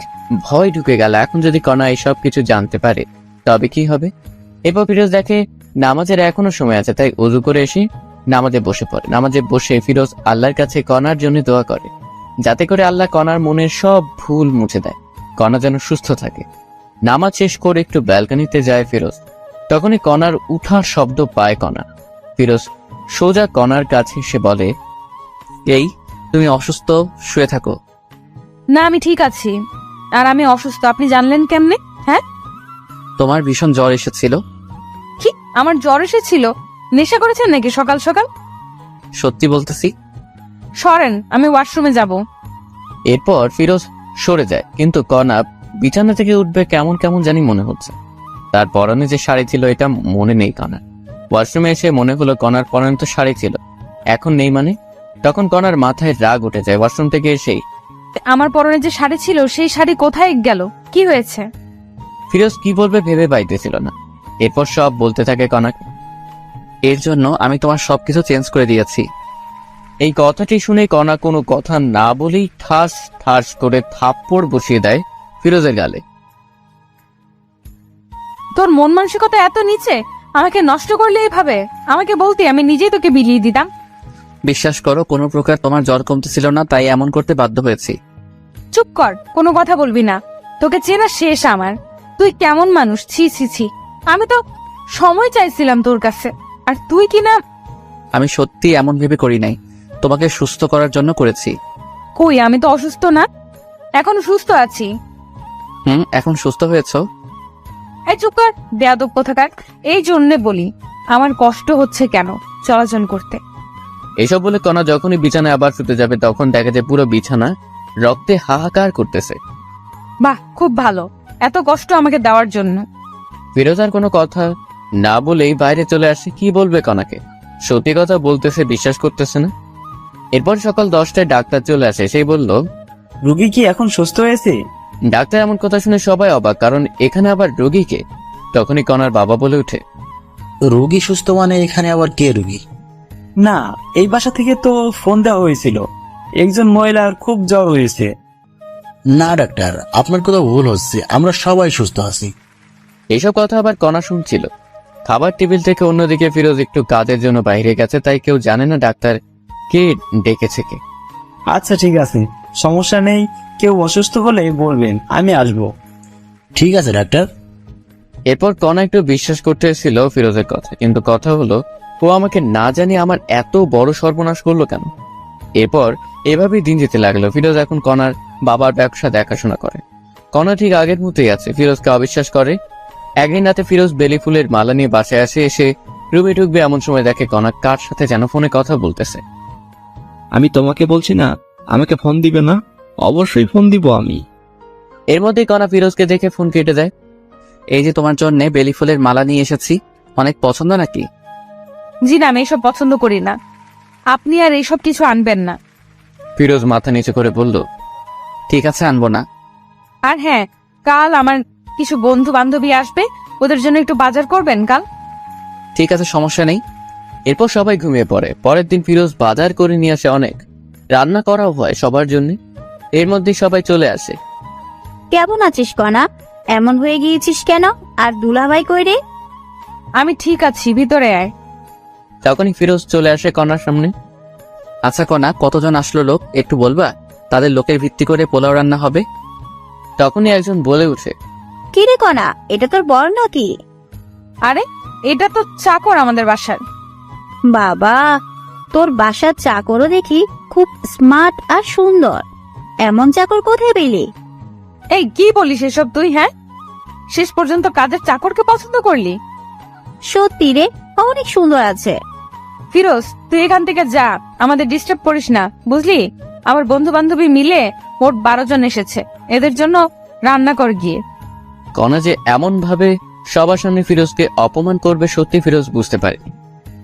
ভয় ঢুকে গেল, এখন যদি কণা এইসব কিছু জানতে পারে তবে কি হবে। এরপর ফিরোজ দেখে নামাজের এখনো সময় আছে, তাই ওযু করে এসে নামাজে বসে পড়ে। নামাজে বসে ফিরোজ আল্লাহর কাছে কণার জন্য দোয়া করে, যাতে করে আল্লাহ কণার মনের সব ভুল মুছে দেয়, কণা যেন সুস্থ থাকে। নামাজ শেষ করে একটু ব্যালকনিতে যায় ফিরোজ। তখনই কণার উঠার শব্দ পায় কণা। ফিরোজ সোজা কণার কাছে এসে বলে, এই তুমি অসুস্থ, শুয়ে থাকো। না, আমি ঠিক আছি। আর আমি অসুস্থ আপনি জানলেন কেমনে? হ্যাঁ, তোমার ভীষণ জ্বর এসেছিল। কি আমার জ্বর এসেছিল? নেশা করেছেন নাকি সকাল সকাল? সত্যি বলতেছি। সরেন, আমি ওয়াশরুমে যাব। এরপর ফিরোজ সরে যায়, কিন্তু কণা বিছানা থেকে উঠবে কেমন কেমন জানি মনে হচ্ছে। তার পরনে যে শাড়ি ছিল এটা মনে নেই কণার। ওয়াশরুমে এসে মনে হলো কণার পরনে তো শাড়ি ছিল, এখন নেই মানে। তখন কণার মাথায় রাগ উঠে যায়। ওয়াশরুম থেকে এসেই আমার পরনে যে শাড়ি ছিল সেই শাড়ি কোথায় গেল? কি হয়েছে? ফিরোজ কি বলবে ভেবে পাইতেছিল না। এরপর সব বলতে থাকে কণাকে, এর জন্য আমি তোমার সবকিছু চেঞ্জ করে দিয়েছি। এই কথাটি শুনে কণা কোনো কথা না বলেই ঠাস ঠাস করে থাপ্পড় বসিয়ে দেয় ফিরোজের গালে। তোর মন মানসিকতা এত নিচে, আমাকে নষ্ট করলে এইভাবে? আমাকে বলতি, আমি নিজেই তোকে বিলিয়ে দিতাম। বিশ্বাস করো, কোনো প্রকার তোমার জ্বর কমতেছিল না, তাই এমন করতে বাধ্য হয়েছি। চুপ কর, কোনো কথা বলবি না। তোকে চেনা শেষ আমার। তুই কেমন মানুষ, ছি ছি ছি। আমি তো সময় চাইছিলাম তোর কাছে, আর তুই কিনা। আমি সত্যি এমন ভেবে করি নাই, তোমাকে সুস্থ করার জন্য করেছি। কই, আমি তো অসুস্থ না, এখন সুস্থ আছি। এখন সুস্থ হয়েছো? এই চুপ কর, বেয়াদব কোথাকার। এই জন্যে বলি আমার কষ্ট হচ্ছে কেন চলাচল করতে। এসব বলে কণা যখনই বিছানায় আবার শুতে যাবে তখন দেখে যে পুরো বিছানা রক্তে হাহাকার করতেছে। বাহ, খুব ভালো, এত কষ্ট আমাকে দেওয়ার জন্য। ফিরোজ আর কোনো কথা না বলেই বাইরে চলে আসে। কি বলবে কনাকে? সত্যি কথা বলতেছে, বিশ্বাস করতেছে না। এরপর সকাল 10টায় ডাক্তার চলে আসে। সেই বলল, রুগী কি এখন সুস্থ হয়েছে? ডাক্তার এমন কথা শুনে সবাই অবাক, কারণ এখানে আবার রোগীকে। তখনই কনার বাবা বলে ওঠে, রোগী সুস্থ মানে এখানে আবার কে রোগী? না, এই বাসা থেকে তো ফোন দেওয়া হয়েছিল, একজন মহিলার খুব জ্বর হয়েছে। না ডাক্তার, আপনার কোথাও ভুল হচ্ছে, আমরা সবাই সুস্থ আছি। এইসব কথা আবার কণা শুনছিল। খাবার টেবিল থেকে অন্যদিকে ফিরোজ একটু কাজের জন্য বাইরে গেছে, তাই কেউ জানে না ডাক্তার কে ডেকেছে কে। আচ্ছা ঠিক আছে, সমস্যা নেই, কেউ অসুস্থ হলে বলবেন, আমি আসবো। ঠিক আছে ডাক্তার। এরপর কণা একটু বিশ্বাস করতে এসেছিল ফিরোজের কথা, কিন্তু কথা হলো ও আমাকে না জানি আমার এত বড় সর্বনাশ করলো কেন। এরপর এভাবেই দিন যেতে লাগলো। ফিরোজ এখন কণার বাবার ব্যবসা দেখাশোনা করে। কণা ঠিক আগের মতোই আছে, ফিরোজকে অবিশ্বাস করে। একদিন রাতে ফিরোজ বেলি ফুলের মালা নিয়ে বাসায় আসে। এসে রুমে ঢুকবে এমন সময় দেখে কণা কার সাথে যেন ফোনে কথা বলতেছে। আমি তোমাকে বলছি না আমাকে ফোন দিবে না? অবশ্যই ফোন দিব আমি। এর মধ্যেই কণা ফিরোজকে দেখে ফোন কেটে দেয়। এই যে তোমার জন্য বেলি ফুলের মালা নিয়ে এসেছি, অনেক পছন্দ নাকি? জি না, আমি এইসব পছন্দ করি না, আপনি আর এইসব কিছু আনবেন না। ফিরোজ মাথা নিচু করে বলল, ঠিক আছে, আনবো না। আর হ্যাঁ, কাল আমার কিছু বন্ধু বান্ধবী আসবে, ওদের জন্য একটু বাজার করবেন কাল। ঠিক আছে, সমস্যা নেই। এরপর সবাই ঘুমিয়ে পড়ে। পরের দিন ফিরোজ বাজার করে নিয়ে আসে অনেক, রান্না করাও হয় সবার জন্য। এর মধ্যেই সবাই চলে আসে। কেমন আছিস কণা? এমন হয়ে গিয়েছিস কেন? আর দুলাভাই কই রে? আমি ঠিক আছি, ভিতরে আয়। তখনই ফিরোজ চলে আসে কণার সামনে। আচ্ছা কণা, কতজন আসলো লোক একটু বলবা? তাদের লোকের ভিত্তি করে পোলাও রান্না হবে। তখনই একজন বলে উঠে, কি রে কণা, এটা তোর বর নাকি? আরে, এটা তো চাকর আমাদের বাসার। বাবা, তোর বাসার চাকরও দেখি খুব স্মার্ট আর সুন্দর। এমন চাকর কোথায় পেলি? এই কি বলিস এসব তুই? হ্যাঁ, শেষ পর্যন্ত কাজের চাকরকে পছন্দ করলি? সত্যি রে, অনেক সুন্দর আছে। ফিরোজ, তুই এখান থেকে যা, আমাদের ডিস্টার্ব করিস না, বুঝলি? আমার বন্ধু বান্ধবী মিলে মোট 12 জন এসেছে, এদের জন্য রান্না কর গিয়ে। কণা যে এমন ভাবে সবার সামনে ফিরোজকে অপমান করবে সত্যি ফিরোজ বুঝতে পারে।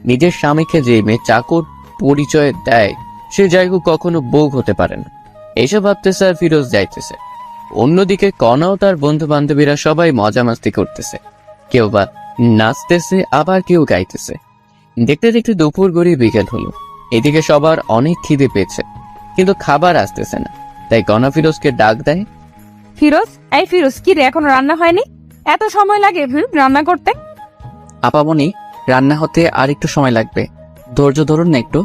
নিজের স্বামীকে যে মেয়ে চাকর পরিচয় দেয়, সে যাই হোক কখনো বউ হতে পারে না। এইসব ভাবতেছে আর ফিরোজ যাইতেছে। অন্যদিকে কণাও তার বন্ধু বান্ধবীরা সবাই মজা মাস্তি করতেছে, কেউ বা নাচতেছে, আবার কেউ গাইতেছে। দেখতে দেখতে দুপুর গড়িয়ে বিকেল হলো। এদিকে সবার অনেক খিদে পেয়েছে, কিন্তু খাবার আসতেছে না। তাই কণা ফিরোজকে ডাক দেয়। ফিরোজ, এই ফিরোজ, কি রে, এখনো রান্না হয়নি? এত সময় লাগে রান্না করতে? আপামনি, রান্না হতে আর একটু সময় লাগবে, ধৈর্য ধরুন না একটু।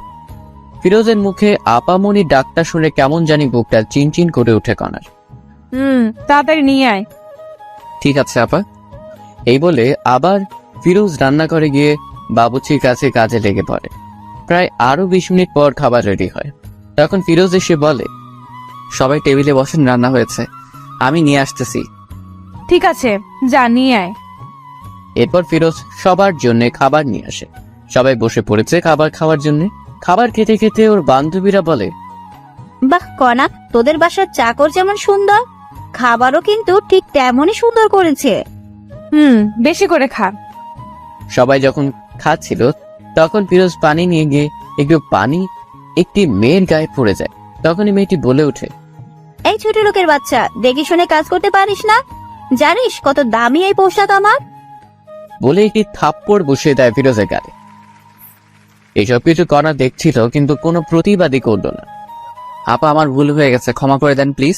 ফিরোজের মুখে আপামনি ডাকটা শুনে কেমন জানি বুকটা চিনচিন করে উঠে কণার। তাড়াতাড়ি নিয়ে আয়। ঠিক আছে আপা। এই বলে আবার ফিরোজ রান্নাঘরে গিয়ে বাবুচির কাছে কাজে লেগে পড়ে। প্রায় আরো 20 মিনিট পর খাবার রেডি হয়। তখন ফিরোজ এসে বলে, সবাই টেবিলে বসেন, রান্না হয়েছে, আমি নিয়ে আসতেছি। ঠিক আছে, যা নিয়ে আয়। এরপর ফিরোজ সবার জন্য খাবার নিয়ে আসে। সবাই বসে পড়েছে খাবার খাওয়ার জন্য। খাবার খেতে খেতে ওর বান্ধবীরা বলে, বাহ কণা, তোদের বাসার চাকর যেমন সুন্দর, খাবারও কিন্তু ঠিক তেমনই সুন্দর করেছে। বেশি করে খা। সবাই যখন খাচ্ছিল তখন ফিরোজ পানি নিয়ে গিয়ে একটু পানি একটি মেয়ের গায়ে পড়ে যায়। তখনই মেয়েটি বলে ওঠে, এই ছোট লোকের বাচ্চা, দেখে শুনে কাজ করতে পারিস না? জানিস কত দামি এই পোশাক আমার? বলে একটি থাপ্পড় বসিয়ে দেয় ফিরোজের গায়ে। এইসব কিছু কণা দেখছিল, কিন্তু কোনো প্রতিবাদই করল না। আপা, আমার ভুল হয়ে গেছে, ক্ষমা করে দেন প্লিজ।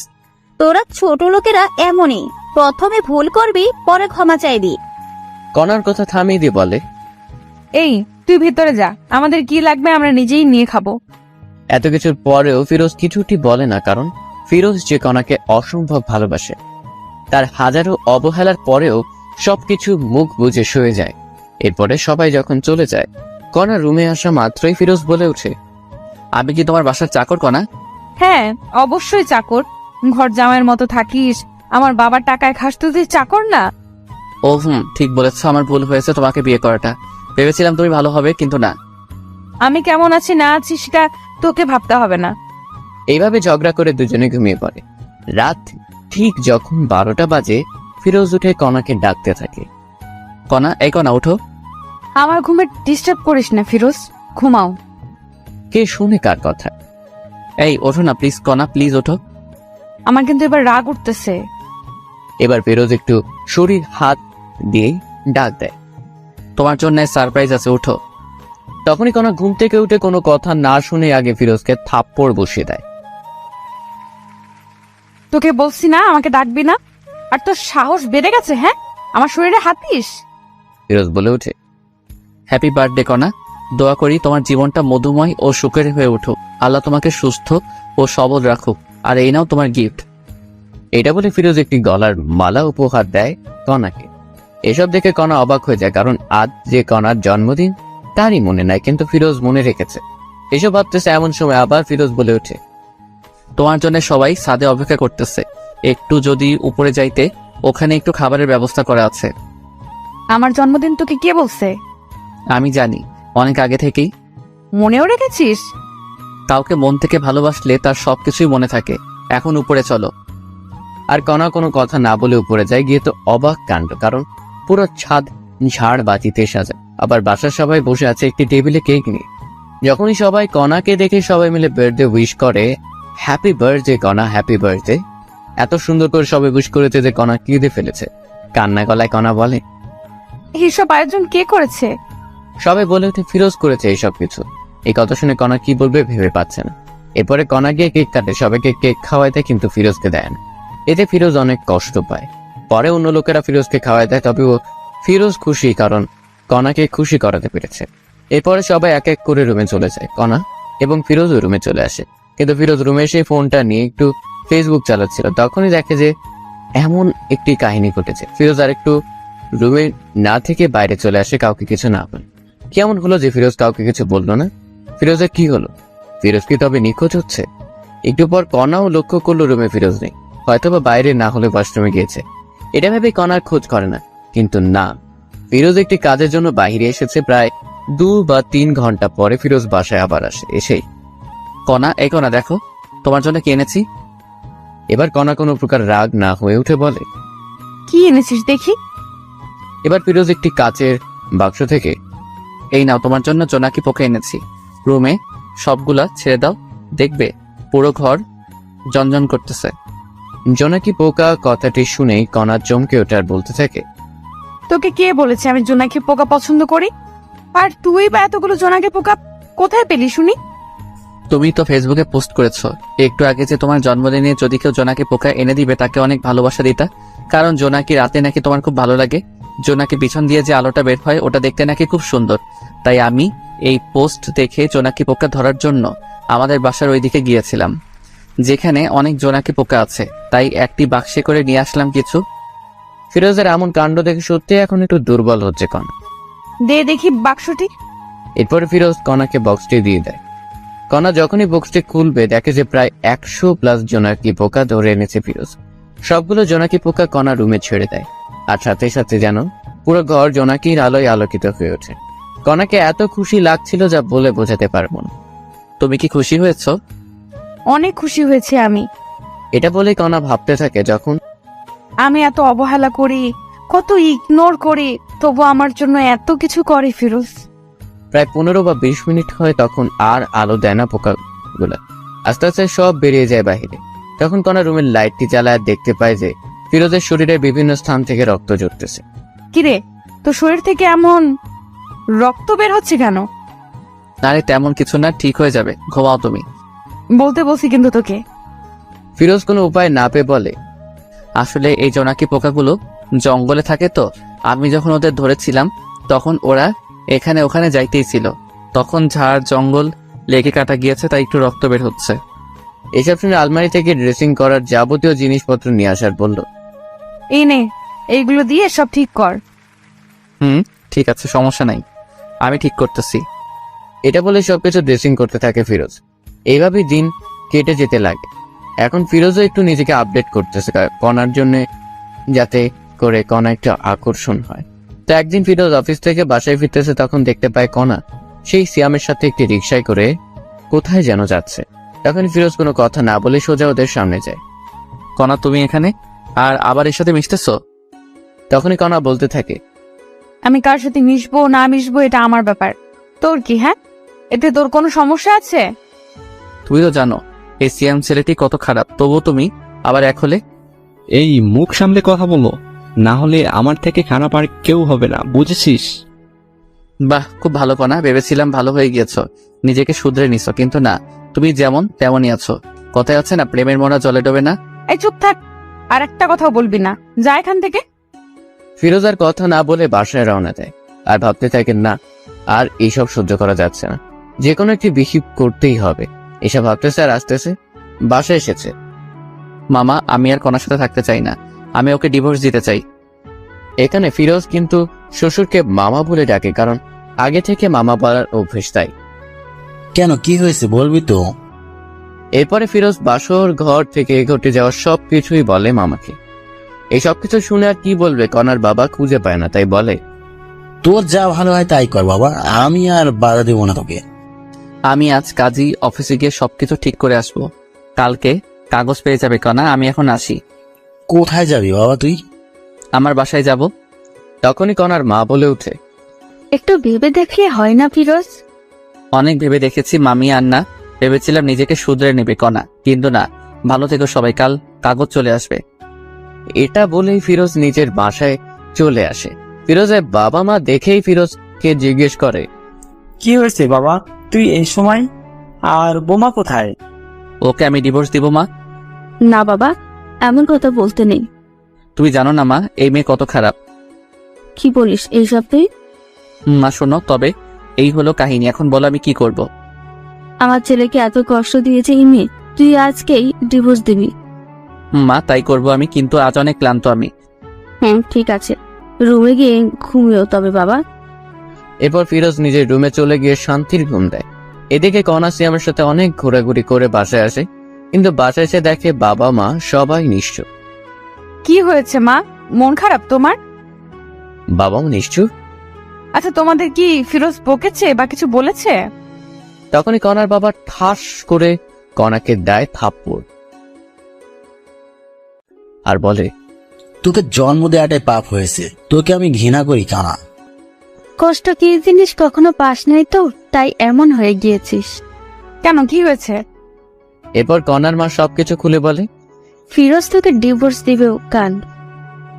তোরা ছোট লোকেরা এমনই, প্রথমে ভুল করবি, পরে ক্ষমা চাইবি। কণার কথা থামিয়ে দিয়ে বলে, এই তুই ভিতরে যা, আমাদের কি লাগবে আমরা নিজেই নিয়ে খাবো। এত কিছুর পরেও ফিরোজ কিছুটি বলে না, কারণ ফিরোজ যে কণাকে অসম্ভব ভালোবাসে। তার হাজারো অবহেলার পরেও সবকিছু মুখ বুজে সয়ে যায়। এরপরে সবাই যখন চলে যায়, কণা রুমে আসা মাত্রই ফিরোজ বলে ওঠে, আমি কি তোমার বাসার চাকর কণা? হ্যাঁ, অবশ্যই চাকর। ঘর জামাইয়ের মতো থাকিস, আমার বাবার টাকায় খাস, তুই চাকর না? ও ঠিক বলেছ, আমার ভুল হয়েছে তোমাকে বিয়ে করাটা। ভেবেছিলাম তুমি ভালো হবে, কিন্তু না। আমি কেমন আছি না আছি সেটা তোকে ভাবতে হবে না। এইভাবে ঝগড়া করে দুজনে ঘুমিয়ে পড়ে। রাত ঠিক যখন 12টা বাজে ফিরোজ উঠে কণাকে ডাকতে থাকে। কণা, এই কণা ওঠো। আমার ঘুমে ডিস্টার্ব করিস না ফিরোজ, ঘুমাও। কে শুনে কার কথা? এই ওঠো না প্লিজ কণা, প্লিজ ওঠো। আমার কিন্তু এবার রাগ উঠতেছে। এবার ফিরোজ একটু শরীর হাত দিয়ে ডাক দেয়, তোমার জন্য সারপ্রাইজ আছে, ওঠো। তখনই কণা ঘুম থেকে উঠে কোনো কথা না শুনে আগে ফিরোজকে থাপ্পড় বসিয়ে দেয়। তোকে বলছি না আমাকে ডাকবি না, আর তোর সাহস বেড়ে গেছে। হ্যাঁ, আমার শরীরে হাত দিস। ফিরোজ বলে ওঠে, হ্যাপি বার্থডে কণা, দোয়া করি তোমার জীবনটা মধুময় ও সুখের হয়ে উঠুক, আল্লাহ তোমাকে সুস্থ ও সবল রাখুক, আর এই নাও তোমার গিফট। এটা বলে ফিরোজ একটি গলার মালা উপহার দেয় কণাকে। এসব দেখে কণা অবাক হয়ে যায়, কারণ আজ যে কণার জন্মদিন তারই মনে নাই, কিন্তু ফিরোজ মনে রেখেছে। এসব ভাবতেছে এমন সময় আবার ফিরোজ বলে ওঠে, তোমার জন্য সবাই ছাদে অপেক্ষা করতেছে, একটু যদি উপরে যাইতে, ওখানে একটু খাবারের ব্যবস্থা করা আছে। আমার জন্মদিন তোকে কে বলছে? আমি জানি, অনেক আগে থেকেই। মনেও রেখেছিস? কাউকে মন থেকে ভালোবাসলে তার সবকিছুই মনে থাকে। এখন উপরে চলো। আর কণা কোনো কথা না বলে উপরে যায়। গিয়ে তো অবাক কাণ্ড, কারণ পুরো ছাদ ঝাড় বাতিতে সাজা, আবার বাসার সবাই বসে আছে একটি টেবিলে কেক নিয়ে। যখনই সবাই কণাকে দেখে সবাই মিলে বার্থডে উইশ করে, হ্যাপি বার্থডে কণা, হ্যাপি বার্থডে। এত সুন্দর করে সবাই উইশ করেছে যে কণা কেঁদে ফেলেছে। কান্না গলায় কণা বলে, এইসব আয়োজন কে করেছে? সবাই বলে ওঠে ফিরোজ করেছে এইসব কিছু। এই কথা শুনে কণা কি বলবে ভেবে পাচ্ছে না। এরপরে কণা গিয়ে কেক কাটে, সবাইকে কেক খাওয়ায় দেয়, কিন্তু ফিরোজকে দেয় না। এতে ফিরোজ অনেক কষ্ট পায়। পরে অন্য লোকেরা ফিরোজকে খাওয়ায় দেয়, তবে ফিরোজ খুশি, কারণ কণাকে খুশি করাতে পেরেছে। এরপরে সবাই এক এক করে রুমে চলে যায়। কণা এবং ফিরোজ রুমে চলে আসে, কিন্তু ফিরোজ রুমে এসে ফোনটা নিয়ে একটু ফেসবুক চালাচ্ছিল। তখনই দেখে যে এমন একটি কাহিনী ঘটেছে। ফিরোজ আর একটু রুমে না থেকে বাইরে চলে আসে, কাউকে কিছু না বলে। কেমন হলো যে ফিরোজ কাউকে কিছু বললো না? ফিরোজের কি হলো? ফিরোজ কি তবে নিখোঁজ হচ্ছে? একটু পর কণাও লক্ষ্য করলো রুমে ফিরোজ নেই, হয়তোবা বাইরে না হলে ওয়াশরুমে গিয়েছে। এটা ভেবে কণার খোঁজ করে না, কিন্তু না, ফিরোজ একটি কাজের জন্য বাইরে এসেছে। প্রায় 2 বা 3 ঘন্টা পরে ফিরোজ বাসায় আবার আসে। এসেই, কণা, এই কণা দেখো, তোমার জন্য কি এনেছি। এবার কণা কোনো প্রকার রাগ না হয়ে উঠে বলে, কি এনেছিস দেখি। এবার ফিরোজ একটি কাচের বাক্স থেকে, এই নাও তোমার জন্য জোনাকি পোকা এনেছি, রুমে সবগুলা ছেড়ে দাও, দেখবে পুরো ঘর জনজন করতেছে। জোনাকি পোকা কথাটি শুনেই কণা চমকে ওঠে আর বলতে থাকে, তোকে কে বলেছে আমি জোনাকি পোকা পছন্দ করি? আর তুই বা এতগুলো জোনাকি পোকা কোথায় পেলি শুনি? তুমি তো ফেসবুকে পোস্ট করেছো একটু আগে যে তোমার জন্মদিনে যদি কেউ জোনাকি পোকা এনে দিবে তাকে অনেক ভালোবাসা দিতা, কারণ জোনাকি রাতে নাকি তোমার খুব ভালো লাগে। জোনাকি পিছন দিয়ে যে আলোটা বের হয় ওটা দেখতে নাকি খুব সুন্দর। তাই আমি এই পোস্ট দেখে জোনাকি পোকা ধরার জন্য আমাদের বাসার ওইদিকে গিয়েছিলাম, যেখানে অনেক জোনাকি পোকা আছে, তাই একটি বাক্সে করে নিয়ে আসলাম কিছু। ফিরোজের এমন কাণ্ড দেখে সত্যি এখন একটু দুর্বল হচ্ছে কণা। দে দেখি বাক্সটি। এরপরে ফিরোজ কণাকে বক্সটি দিয়ে দেয়। কণা যখনই বক্সটি খুলবে দেখে যে প্রায় 100+ জোনাকি পোকা ধরে এনেছে ফিরোজ। সবগুলো জোনাকি পোকা কণা রুমে ছেড়ে দেয়, আর সাথে সাথে যেন পুরো ঘর জোনাকির আলোয় আলোকিত হয়ে ওঠে। কণাকে এত খুশি লাগছিল যা বলে বোঝাতে পারবো না। তুমি কি খুশি হয়েছো? অনেক খুশি হয়েছে আমি। এটা বলে কণা ভাবতে থাকে, যখন আমি এত অবহেলা করি, কত ইগনোর করি, তবু আমার জন্য এত কিছু করে ফিরোজ। প্রায় 15 বা 20 মিনিট হয়, তখন আর আলো দেয় না পোকাগুলা। আস্তে আস্তে সব বেরিয়ে যায় বাহিরে। তখন কণা রুমের লাইটটি জ্বালায় দেখতে পায় যে ফিরোজের শরীরের বিভিন্ন স্থান থেকে রক্ত ঝরতেছে। কিরে, তোর শরীর থেকে এমন রক্ত বের হচ্ছে কেন? আরে তেমন কিছু না, ঠিক হয়ে যাবে, ঘুমাও তুমি। বলতে বলছি কিন্তু তোকে। ফিরোজ কোনো উপায় না পেয়ে বলে, আসলে এই জোনাকি পোকাগুলো জঙ্গলে থাকে, তো আমি যখন ওদের ধরেছিলাম তখন ওরা এখানে ওখানে যাইতেই ছিল, তখন ঝাড় জঙ্গল লেগে কাটা গিয়েছে, তাই একটু রক্ত বের হচ্ছে। এসব শুনে আলমারি থেকে ড্রেসিং করার যাবতীয় জিনিসপত্র নিয়ে আসার বলল, এই নে, এইগুলো দিয়ে সব ঠিক কর। ঠিক আছে, সমস্যা নাই, আমি ঠিক করতেছি। এটা বলে সবকিছু ড্রেসিং করতে থাকে ফিরোজ। এইভাবেই দিন কেটে যেতে লাগে। এখন ফিরোজও একটু নিজেকে আপডেট করতেছে কণার জন্য, যাতে করে কণা একটু আকর্ষণ হয়। তো একদিন ফিরোজ অফিস থেকে বাসায় ফিরতেছে, তখন দেখতে পায় কণা সেই সিয়ামের সাথে একটি রিকশায় করে কোথায় যেন যাচ্ছে। তখন ফিরোজ কোনো কথা না বলে সোজা ওদের সামনে যায়। কণা তুমি এখানে আর আবার এর সাথে মিশতেছো? তখনই কণা বলতে থাকে, আমি কার সাথে মিশবো না মিশবো এটা আমার ব্যাপার, তোর কি? হ্যাঁ, এতে তোর কোনো সমস্যা আছে? তুই তো জানো এই সিয়াম ছেলেটি কত খারাপ, তবুও তুমি আবার এক হলে। এই মুখ সামলে কথা বলো, না হলে আমার থেকে খারাপ আর কেউ হবে না, বুঝেছিস? বাহ, খুব ভালো কণা, ভেবেছিলাম ভালো হয়ে গিয়েছো, নিজেকে শুধরে নিছো, কিন্তু না, তুমি যেমন তেমনই আছো। কথায় আছে না, প্রেমের মোড়া জলে ডোবে না। এই চুপ থাক, আর একটা কথাও বলবি না, যা এখান থেকে। ফিরোজ আর কথা না বলে বাসায় রওনা দেয়। আর ভাবতে থাকেন, না আর এইসব সহ্য করা যাচ্ছে না, যে কোনো একটি বিহিব করতেই হবে। এসব ভাবতেছে আর আসতেছে বাসায় এসেছে। মামা, আমি আর কণার সাথে থাকতে চাই না, আমি ওকে ডিভোর্স দিতে চাই। এখানে ফিরোজ কিন্তু শ্বশুরকে মামা বলে ডাকে, কারণ আগে থেকে মামা বলার অভ্যেস তাই। কেন, কি হয়েছে বলবি তো? এরপরে ফিরোজ বাসর ঘর থেকে ঘটে যাওয়া সবকিছুই বলে মামাকে। এই সবকিছু শুনে আর কি বলবে, কণার বাবা খুঁজে পায় না, তাই বলে, তোর যা ভালো হয় তাই কর বাবা, আমি আর বাধা দেবো না তোকে। আমি আজ কাজী অফিসে গিয়ে সবকিছু ঠিক করে আসবো, কালকে কাগজ পেয়ে যাবে কণা, আমি এখন আসি। কোথায় যাবি বাবা তুই? আমার বাসায় যাব। তখনই কণার মা বলে উঠে, একটু ভেবে দেখলে হয় না ফিরোজ? অনেক ভেবে দেখেছি মামি, আর না, ভেবেছিলাম নিজেকে শুধরে নেবে কণা, কিন্তু না, ভালো থেকো সবাই, কাল কাগজ চলে আসবে। এটা বলেই ফিরোজ নিজের বাসায় চলে আসে। ফিরোজের বাবা মা দেখেই ফিরোজকে জিজ্ঞেস করে, কি হয়েছে বাবা, তুই এই সময়? আর বোমা কোথায়? ওকে আমি ডিভোর্স দিব মা। না বাবা, এমন কথা বলতে নেই। তুই জানো না মা, এই মেয়ে কত খারাপ। কি বলিস এইসব তুই? মা শোনো, তবে এই হলো কাহিনী, এখন বলো আমি কি করব। আমার ছেলেকে এত কষ্ট দিয়েছে এই মেয়ে, তুই আজকেই ডিভোর্স দিবি? মা তাই করব আমি, কিন্তু আজ অনেক ক্লান্ত আমি। হ্যাঁ ঠিক আছে, রুমে গিয়ে ঘুমিও তবে বাবা। এরপর ফিরোজ নিজের রুমে চলে গিয়ে শান্তির ঘুম দেয়। এদিকে কণা সিয়ামের সাথে অনেক ঘোরাঘুরি করে বাসায় আসে, কিন্তু বাসায় এসে দেখে বাবা মা সবাই নিশ্চুপ। কি হয়েছে মা, মন খারাপ তোমার? বাবাও নিশ্চুপ। আচ্ছা, তোমাদের কি ফিরোজ বকেছে বা কিছু বলেছে? তখনই কণার বাবা ঠাস করে কণাকে দেয় থাপ্পড় আর বলে, তোকে জন্ম দেওয়াটাই পাপ হয়েছে, তোকে আমি ঘৃণা করি কানা। কষ্ট কি জিনিস কখনো পাস নাই তো, তাই এমন হয়ে গিয়েছিস। কেন, কি হয়েছে? এরপর কণার মা সবকিছু খুলে বলে, ফিরোজ তোকে ডিভোর্স দিবে কান।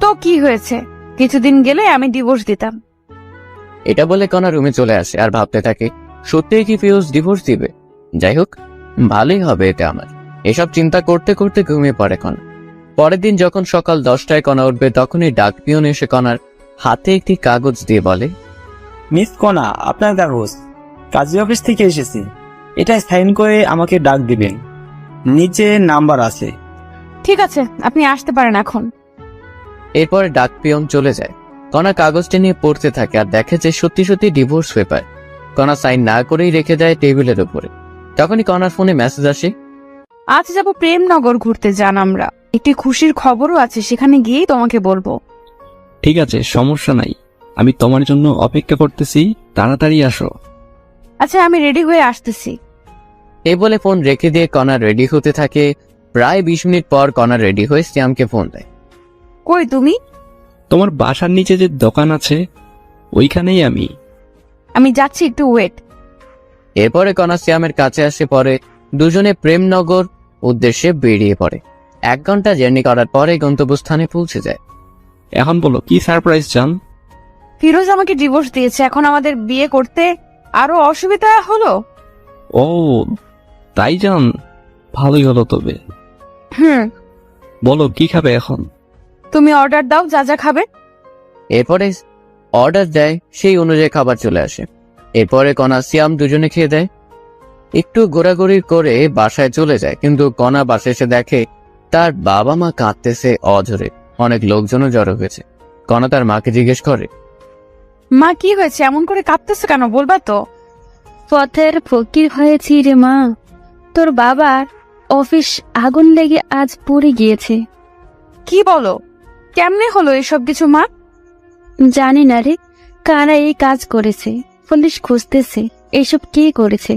তো কি হয়েছে, কিছুদিন গেলে আমি ডিভোর্স দিতাম। এটা বলে কণা রুমে চলে আসে আর ভাবতে থাকে, সত্যিই কি ফিরোজ ডিভোর্স দিবে? যাই হোক, ভালোই হবে এটা আমার। এসব চিন্তা করতে করতে ঘুমিয়ে পড়ে কণা। পরের দিন যখন সকাল 10টায় কণা উঠবে, তখনই ডাক পিয়ন এসে কণার হাতে একটি কাগজ দিয়ে বলে, মিস কণা, আপনার কাগজ, কাজী অফিস থেকে এসেছে, এটা সাইন করে আমাকে ডাক দিবেন, নিচে নাম্বার আছে। ঠিক আছে, আপনি আসতে পারেন এখন। এরপরে ডাক পিয়ন চলে যায়। কণা কাগজটি নিয়ে পড়তে থাকে আর দেখে যে সত্যি সত্যি ডিভোর্স পেপার। কণা সাইন না করেই রেখে দেয় টেবিলের উপরে। তখনই কণার ফোনে মেসেজ আসে, আজ যাব প্রেমনগর ঘুরতে, যান আমরা, একটি খুশির খবরও আছে, সেখানে গিয়েই তোমাকে বলবো। ঠিক আছে, সমস্যা নাই, আমি তোমার জন্য অপেক্ষা করতেছি, তাড়াতাড়ি আসো। আচ্ছা, আমি রেডি হয়ে আসতেছি। এই বলে ফোন রেখে দিয়ে কণা রেডি হতে থাকে। প্রায় 20 মিনিট পর কণা রেডি হয়ে শ্যামকে ফোন দেয়। কই তুমি? তোমার বাসার নিচে যে দোকান আছে ওইখানেই আমি। আমি যাচ্ছি, একটু ওয়েট। এরপরে কণা শ্যামের কাছে আসে, পরে দুজনে প্রেমনগর উদ্দেশ্যে বেরিয়ে পড়ে। 1 ঘন্টা জার্নি করার পরে গন্তব্যস্থানে পৌঁছে যায়। এখন বলো কি সারপ্রাইজ চান? ফিরোজ আমাকে ডিভোর্স দিয়েছে, এখন আমাদের বিয়ে করতে আরো অসুবিধা হলো। ও তাই জান, ভালোই হলো তবে। বলো কি খাবে এখন? তুমি অর্ডার দাও, যা যা খাবে। এরপরে অর্ডার দেয়, সেই অনুযায়ী খাবার চলে আসে। এরপরে কণা শ্যাম দুজনে খেয়ে দেয়। একটু ঘোরাঘুরি করে বাসায় চলে যায়, কিন্তু কণা বাসায় এসে দেখে তার বাবা মা কাঁদতেছে অঝরে। অনেক লোকজনও জড়ো হয়েছে। কণা তার মাকে জিজ্ঞেস করে, মা কি হয়েছে, এমন করে কাঁদতেছে কেন, বলবা তো? পথের ফকির হয়েছি রে মা, তোর বাবার অফিস আগুন লেগে আজ পড়ে গিয়েছে। কি বলো, কেমনে হলো এসব কিছু মা? জানি না রে, কারা এই কাজ করেছে, পুলিশ খুঁজতেছে এসব কে করেছে।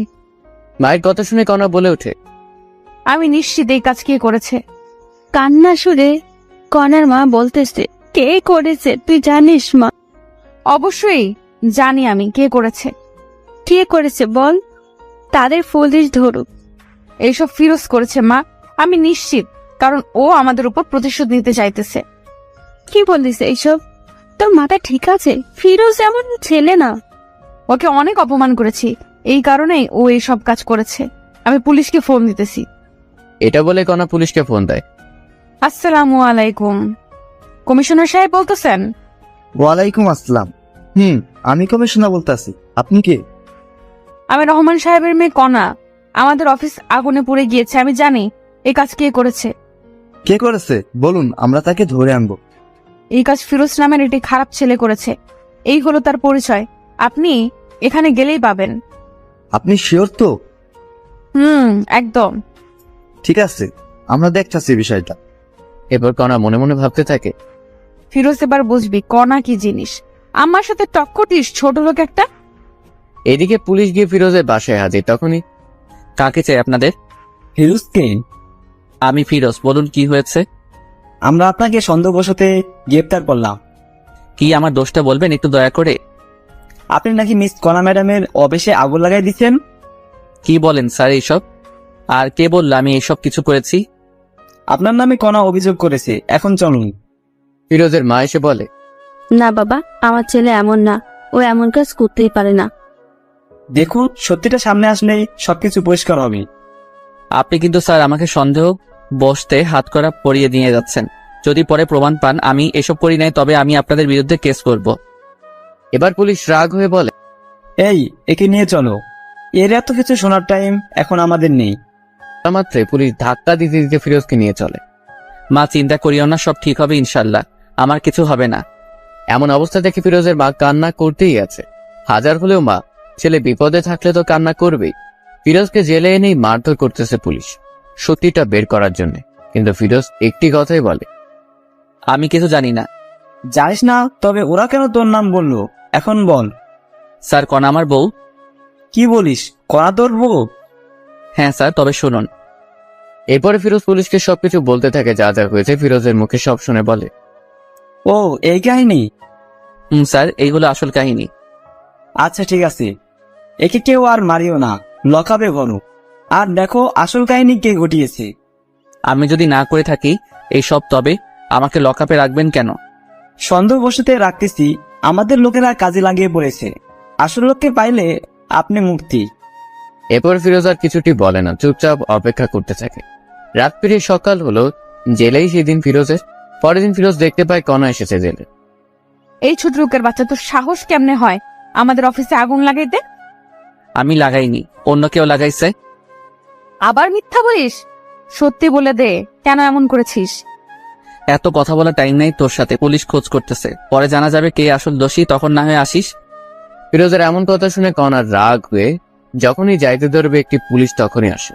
মায়ের কথা শুনে কণা বলে ওঠে, আমি নিশ্চিত এই কাজ কে করেছে। কান্না সুরে কনার মা বলতেছে, কে করেছে তুই জানিস মা? অবশ্যই জানি আমি কে করেছে। কে করেছে বল, তাদের পুলিশ ধরুক। এইসব ফিরোজ করেছে মা, আমি নিশ্চিত, কারণ ও আমাদের উপর প্রতিশোধ নিতে চাইতেছে। কি বলিস এইসব? তোর মাথা ঠিক আছে? ফিরোজ এমন ছেলে না। ওকে অনেক অপমান করেছি, এই কারণেই ও এইসব কাজ করেছে। আমি পুলিশকে ফোন দিতেছি। এটা বলে কণা পুলিশকে ফোন দেয়। আসসালামু আলাইকুম, কমিশনার সাহেব বলতেছেন? ওয়ালাইকুম আসসালাম। আমি কমিশনার বলতেছি, আপনি কে? আমি রহমান সাহেবের মেয়ে কণা। আমাদের অফিস আগুনে পুড়ে গিয়েছে, আমি জানি এই কাজ কে করেছে। কে করেছে বলুন, আমরা তাকে ধরে আনবো। এই কাজ ফিরোজ নামের একটি খারাপ ছেলে করেছে। এই হলো তার পরিচয়, আপনি এখানে গেলেই পাবেন। আপনি শিওর তো? একদম। ঠিক আছে, আমরা দেখতেছি বিষয়টা। এরপর কণা মনে মনে ভাবতে থাকে, ফিরোজ এবার বুঝবি কণা কি জিনিস। আমার সাথে টক্কর দিস ছোট লোক একটা। এদিকে পুলিশ গিয়ে ফিরোজের বাসায় হাজির। তখনই কাকে চাই আপনাদের? ফিরোজকে? আমি ফিরোজ, বলুন কি হয়েছে? আমরা আপনাকে সন্দেহবশতে গ্রেপ্তার করলাম। কি আমার দোষটা বলবেন একটু দয়া করে? আপনি নাকি মিস কণা ম্যাডামের অফিসে আগুন লাগাই দিচ্ছেন। কি বলেন স্যার এইসব? আর কে বলল আমি এইসব কিছু করেছি? আপনার নামে কণা অভিযোগ করেছে, এখন চলুন। ফিরোজের মা এসে বলে, না বাবা, আমার ছেলে এমন না, ও এমন কাজ করতেই পারে না। দেখুন, সত্যিটা সামনে আসলে সবকিছু পরিষ্কার হবে। আপনি কিন্তু স্যার আমাকে সন্দেহ বসতে হাতকড়া পরিয়ে দিয়ে যাচ্ছেন। যদি পরে প্রমাণ পান আমি এসব করি নাই, তবে আমি আপনাদের বিরুদ্ধে কেস করব। এবার পুলিশ রাগ হয়ে বলে, এই, একে নিয়ে চলো। এর এত কিছু শোনার টাইম এখন আমাদের নেই। মাত্রে পুলিশ ধাক্কা দিতে দিতে ফিরোজকে নিয়ে চলে। মা চিন্তা করিও না, সব ঠিক হবে ইনশাল্লাহ, আমার কিছু হবে না। এমন অবস্থা দেখে ফিরোজের মা কান্না করতেই আছে। হাজার হলেও মা, ছেলে বিপদে থাকলে তো কান্না করবেই। ফিরোজকে জেলে এনেই মারধর করতেছে পুলিশ, সত্যিটা বের করার জন্য। কিন্তু ফিরোজ একটি কথাই বলে, আমি কিছু জানি না। জানিস না? তবে ওরা কেন তোর নাম বললো এখন বল। স্যার কণা আমার বউ। কি বলিস, কণা তোর বউ? হ্যাঁ স্যার, তবে শুনুন। এরপরে ফিরোজ পুলিশকে সবকিছু বলতে থাকে, যা যা হয়েছে। ফিরোজের মুখে সব শুনে বলে, ও, এই কাহিনী? স্যার এইগুলো আসল কাহিনী। আচ্ছা ঠিক আছে, একে কেউ আর মারিও না, লকাবে গণু। আর দেখো আসল কাহিনী কে ঘটিয়েছে। আমি যদি না করে থাকি এইসব, তবে আমাকে লকআপে রাখবেন কেন? সন্দেহবশতে রাখতেছি, আমাদের লোকেরা কাজে লাগিয়ে পড়েছে। আসল লোককে পাইলে আপনি মুক্তি। এরপর ফিরোজ আর কিছুটি বলে না, চুপচাপ অপেক্ষা করতে থাকে। রাত পেরিয়ে সকাল হলো। জেলেই সেদিন ফিরোজের। পরের দিন ফিরোজ দেখতে পায় কণা এসেছে জেলে। এই ছোট লোকের বাচ্চা, তোর সাহস কেমনে হয় আমাদের অফিসে আগুন লাগাইতে? আমি লাগাইনি, অন্য কেউ লাগাইছে। আবার মিথ্যা বলিস? সত্যি বলে দে, কেন এমন করেছিস? এত কথা বলা টাইম নেই তোর সাথে, পুলিশ খোঁজ করতেছে, পরে জানা যাবে কে আসল দোষী, তখন না হয় আসিস। ফিরোজের এমন কথা শুনে কণার রাগ হয়ে যখনই যাইতে ধরবে একটি পুলিশ তখনই আসে।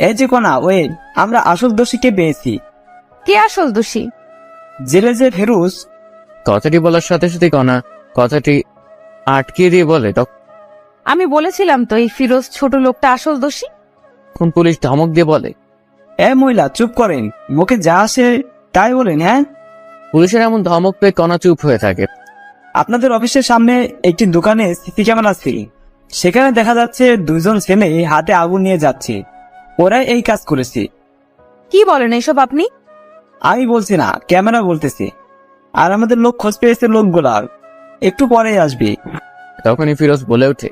এই যে কণা, ওয়ে, আমরা আসল দোষীকে পেয়েছি। কে আসল দোষী? জেলে যে ফেরুজ। কথাটি বলার সাথে সাথে কণা কথাটি আটকে দিয়ে বলে, আমি বলেছিলাম তো এই ফিরোজ ছোট লোকটা আসল দোষী। তখন পুলিশ ধমক দিয়ে বলে, এ মহিলা চুপ করেন, মুখে যা আসে তাই বলেন। হ্যাঁ, পুলিশের এমন ধমক পেয়ে কণা চুপ হয়ে থাকে। আপনাদের অফিসের সামনে একটি দোকানে সিসি ক্যামেরা ছিল, সেখানে দেখা যাচ্ছে দুইজন ছেলে হাতে আগুন নিয়ে যাচ্ছে। ওরাই এই কাজ করেছে। কি বলেন এসব আপনি? আমি বলছি না, ক্যামেরা বলতেছে। আর আমাদের লোক খোঁজ পেয়েছে লোকগুলার, একটু পরেই আসবে। তখনই ফিরোজ বলে ওঠে,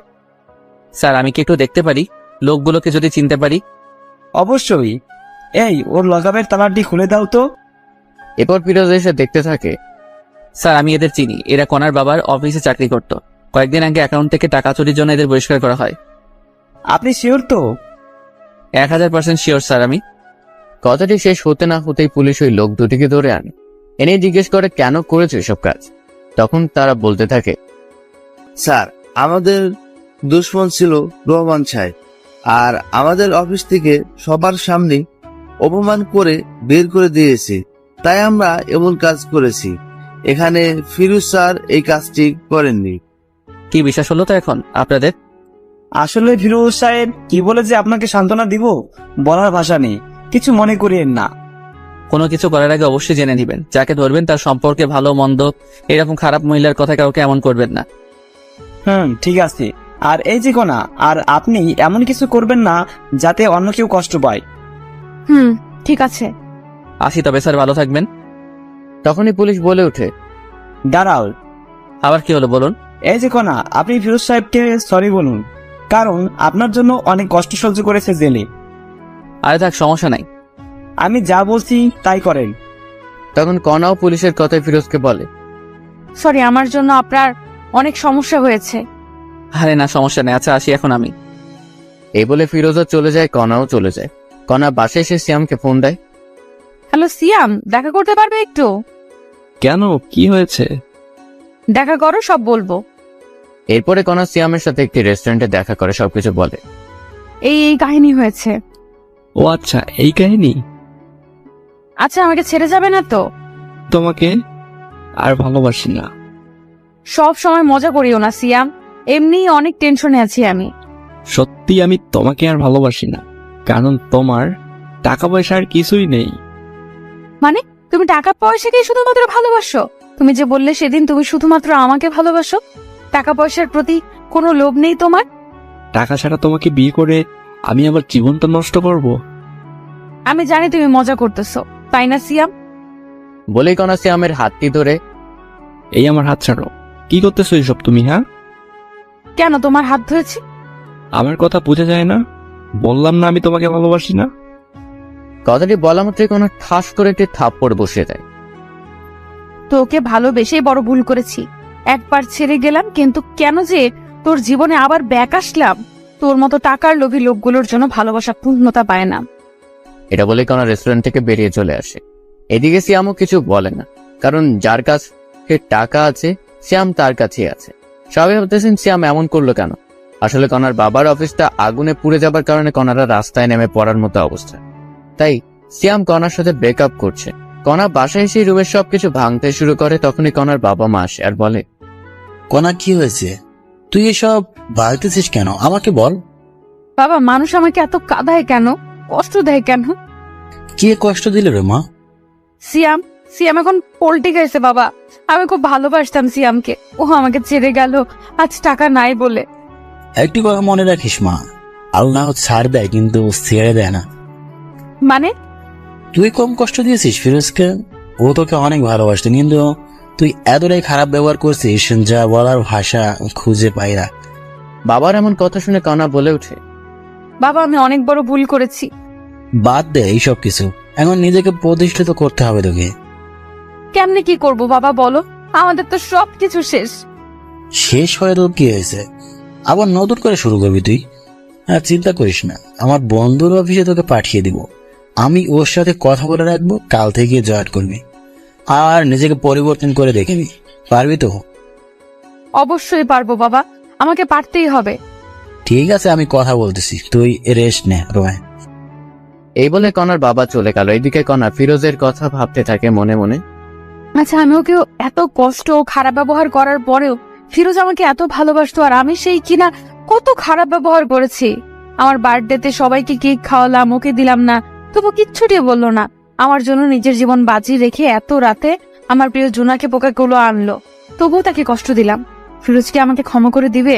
স্যার আমি কি একটু দেখতে পারি, লোকগুলোকে যদি চিনতে পারি? অবশ্যই। এই, ওর লগাবের তালাটি খুলে দাও তো। এরপর ফিরোজ এসে দেখতে থাকে। স্যার আমি এদের চিনি, এরা কণার বাবার অফিসে চাকরি করত। কয়েকদিন আগে অ্যাকাউন্ট থেকে টাকা চুরির জন্য এদের বহিষ্কার করা হয়। আপনি শিওর তো? 1000% শিওর স্যার আমি। কথাটি শেষ হতে না হতেই পুলিশ ওই লোক দুটিকে ধরে আনে, এনে জিজ্ঞেস করে কেন করেছে এসব কাজ। তখন তারা বলতে থাকে, স্যার, আমাদের দুশ্মন ছিল রহমান সাহেব, আর আমাদের অফিস থেকে সবার সামনে অপমান করে বের করে দিয়েছে, তাই আমরা এমন কাজ করেছি। এখানে ফিরোজ স্যার এই কাজটি করেননি। কি বিশ্বাস হলো তো এখন আপনাদের? আসলে ফিরোজ সাহেব কি বলে যে আপনাকে সান্ত্বনা দিব বলার ভাষা নেই, কিছু মনে করিয়েন না। কোনো কিছু করার আগে অবশ্যই জেনে নেবেন, যাকে ধরবেন তার সম্পর্কে ভালো মন্দ, এরকম খারাপ মহিলার কথা কাউকে এমন করবেন না। ঠিক আছে। আর এই যে কোনা, আর আপনি এমন কিছু করবেন না যাতে অন্য কেউ কষ্ট পায়। ঠিক আছে। আসি তবে স্যার, ভালো থাকবেন। তখনই পুলিশ বলে ওঠে, দাঁড়াও, আবার কি হলো বলুন? এই যে কোনা, আপনি ফিরোজ সাহেবকে সরি বলুন, কারণ আপনার জন্য অনেক কষ্ট সহ্য করেছে জেলে। আরে থাক, সমস্যা নাই। আমি যা বলছি তাই করেন। তখন কণাও পুলিশের কথায় ফিরোজকে বলে, সরি, আমার জন্য আপনার অনেক সমস্যা হয়েছে। আরে না, সমস্যা নেই। আচ্ছা আসি এখন আমি। এই বলে ফিরোজও চলে যায়, কণাও চলে যায়। কণা বাসায় এসে সিয়ামকে ফোন দেয়। হ্যালো সিয়াম, দেখা করতে পারবে একটু? কেন, কি হয়েছে? দেখা করো, সব বলবো। এরপরে কণা সিয়ামের সাথে একটি রেস্টুরেন্টে দেখা করে সবকিছু বলে। এই কাহিনী হয়েছে। ও আচ্ছা, এই কাহিনী। আচ্ছা, আমাকে ছেড়ে যাবে না তো? তোমাকে আর ভালোবাসি না। সব সময় মজা করিও না সিয়াম, এমনি অনেক টেনশনে আছি আমি। সত্যি আমি তোমাকে আর ভালোবাসি না, কারণ তোমার টাকা পয়সা আর কিছুই নেই। মানে তুমি টাকা পয়সাকেই শুধুমাত্র ভালোবাসো? তুমি যে বললে সেদিন তুমি শুধুমাত্র আমাকে ভালোবাসো, টাকা পয়সার প্রতি কোনো লোভ নেই তোমার? টাকা ছাড়া তোমাকে বিয়ে করে আমি আবার জীবনটা নষ্ট করব? আমি জানি তুমি মজা করতেছো, তাই না সিয়াম? বলেই কণা সিয়ামের হাতটি ধরে, এই আমার হাত ছাড়ো। কি করতেছো এইসব তুমি? হ্যাঁ, কেন তোমার হাত ধরেছি? আমার কথা বোঝা যায় না? বললাম না আমি তোমাকে ভালোবাসি না। কথাটি বলা মাত্রই কণা ঠাস করে একটি থাপ্পড় বসিয়ে দেয়। তোকে ভালোবেসেই বড় ভুল করেছি। একবার ছেড়ে গেলাম, কিন্তু কেন যে তোর জীবনে আবার ব্যাক আসলাম? তোর মতো টাকার লোভী লোকগুলোর জন্য ভালোবাসা পূর্ণতা পায় না। এটা বলে কণা রেস্টুরেন্ট থেকে বেরিয়ে চলে আসে। এদিকে সিয়ামও কিছু বলে না, কারণ যার কাছে টাকা আছে সিয়াম তার কাছেই আছে। সবাই ভাবতেছেন সিয়াম এমন করলো কেন। আসলে কণার বাবার অফিসটা আগুনে পুড়ে যাবার কারণে কণারা রাস্তায় নেমে পড়ার মতো অবস্থা। তাই সিয়াম কণার সাথে ব্রেকআপ করছে। কণা বাসায় এসে রুমের সবকিছু ভাঙতে শুরু করে। তখনই কণার বাবা মা আসে আর বলে, কণা কি হয়েছে? তুই এসব ভাবতেছিস কেন, আমাকে বল। বাবা, মানুষ আমাকে এত কাঁদায় কেন, কষ্ট দেয় কেন? কে কষ্ট দিল রে মা? সিয়াম সিয়াম এখন পল্টি গেছে বাবা। আমি খুব ভালোবাসতাম সিয়ামকে, ও আমাকে ছেড়ে গেল আজ টাকা নাই বলে। একটি কথা মনে রাখিস মা, আল্লাহ ছাড় দেয় কিন্তু ছেড়ে দেয় না। মানে? তুই কম কষ্ট দিয়েছিস ফিরোজকে, ও তোকে অনেক ভালোবাসতেন, কিন্তু তুই এতটাই খারাপ ব্যবহার করছিস যা বলার ভাষা খুঁজে পাই না। বাবার এমন কথা শুনে কণা বলে ওঠে, বাবা, আমি অনেক বড় ভুল করেছি। বাদ দে এইসব কিছু, এখন নিজেকে প্রতিষ্ঠিত করতে হবে তোকে। কেমনে কি করব বাবা বলো? আমাদের তো সবকিছু শেষ। শেষ হয়ে তোর কি হয়েছে? আবার নতুন করে শুরু করবি তুই? আর চিন্তা করিস না, আমার বন্ধুর অফিসে তোকে পাঠিয়ে দিব। আমি ওর সাথে কথা বলে রাখবো, কাল থেকে জয়েন করবি। আর নিজেকে পরিবর্তন করে দেখবি, পারবি তো? অবশ্যই পারবো বাবা, আমাকে পারতেই হবে। ঠিক আছে, আমি কথা বলতেছি, তুই রেস্ট নে রোয়। এই বলে কণার বাবা চলে গেল। এদিকে কণা ফিরোজের কথা ভাবতে থাকে মনে মনে। আচ্ছা, আমি ওকে এত কষ্ট ও খারাপ ব্যবহার করার পরেও ফিরোজ আমাকে এত ভালোবাসতো, আর আমি সেই কিনা কত খারাপ ব্যবহার করেছি। আমার বার্থডেতে সবাইকে কেক খাওয়ালাম, ওকে দিলাম না, তবু কিচ্ছুটি বললো না। আমার জন্য নিজের জীবন বাজি রেখে এত রাতে আমার প্রিয় জোনাকে পোকাগুলো আনলো, তবুও তাকে কষ্ট দিলাম। ফিরোজ কি আমাকে ক্ষমা করে দিবে?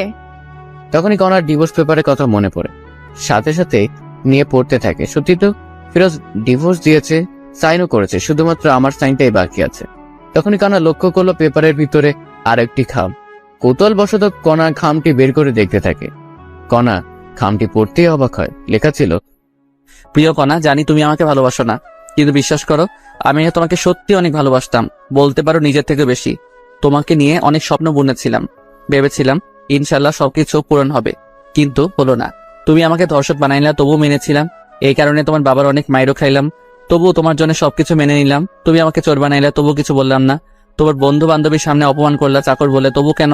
তখনই কণার ডিভোর্স পেপারের কথা মনে পড়ে, সাথে সাথে নিয়ে পড়তে থাকে। সত্যি তো ফিরোজ ডিভোর্স দিয়েছে, সাইনও করেছে, শুধুমাত্র আমার সাইনটাই বাকি আছে। তখনই কণা লক্ষ্য করলো পেপারের ভিতরে আরেকটি খাম। কৌতূহল বশত কণা খামটি বের করে দেখতে থাকে। কণা খামটি পড়তেই অবাক হয়। লেখা ছিল, প্রিয় কণা, জানি তুমি আমাকে ভালোবাসো না, কিন্তু বিশ্বাস করো আমি তোমাকে সত্যি অনেক ভালোবাসতাম, বলতে পারো নিজের থেকে বেশি। তোমাকে নিয়ে অনেক স্বপ্ন বুনেছিলাম, ভেবেছিলাম ইনশাল্লাহ সবকিছু পূরণ হবে, কিন্তু হলো না। তুমি আমাকে ধর্ষক বানাইলা, তবুও মেনেছিলাম। এই কারণে তোমার বাবার অনেক মাইরও খাইলাম, তবুও তোমার জন্য সবকিছু মেনে নিলাম। তুমি আমাকে চোর বানাইলা, তবুও কিছু বললাম না। তোমার বন্ধু বান্ধবীর সামনে অপমান করলা চাকর বলে, তবু কেন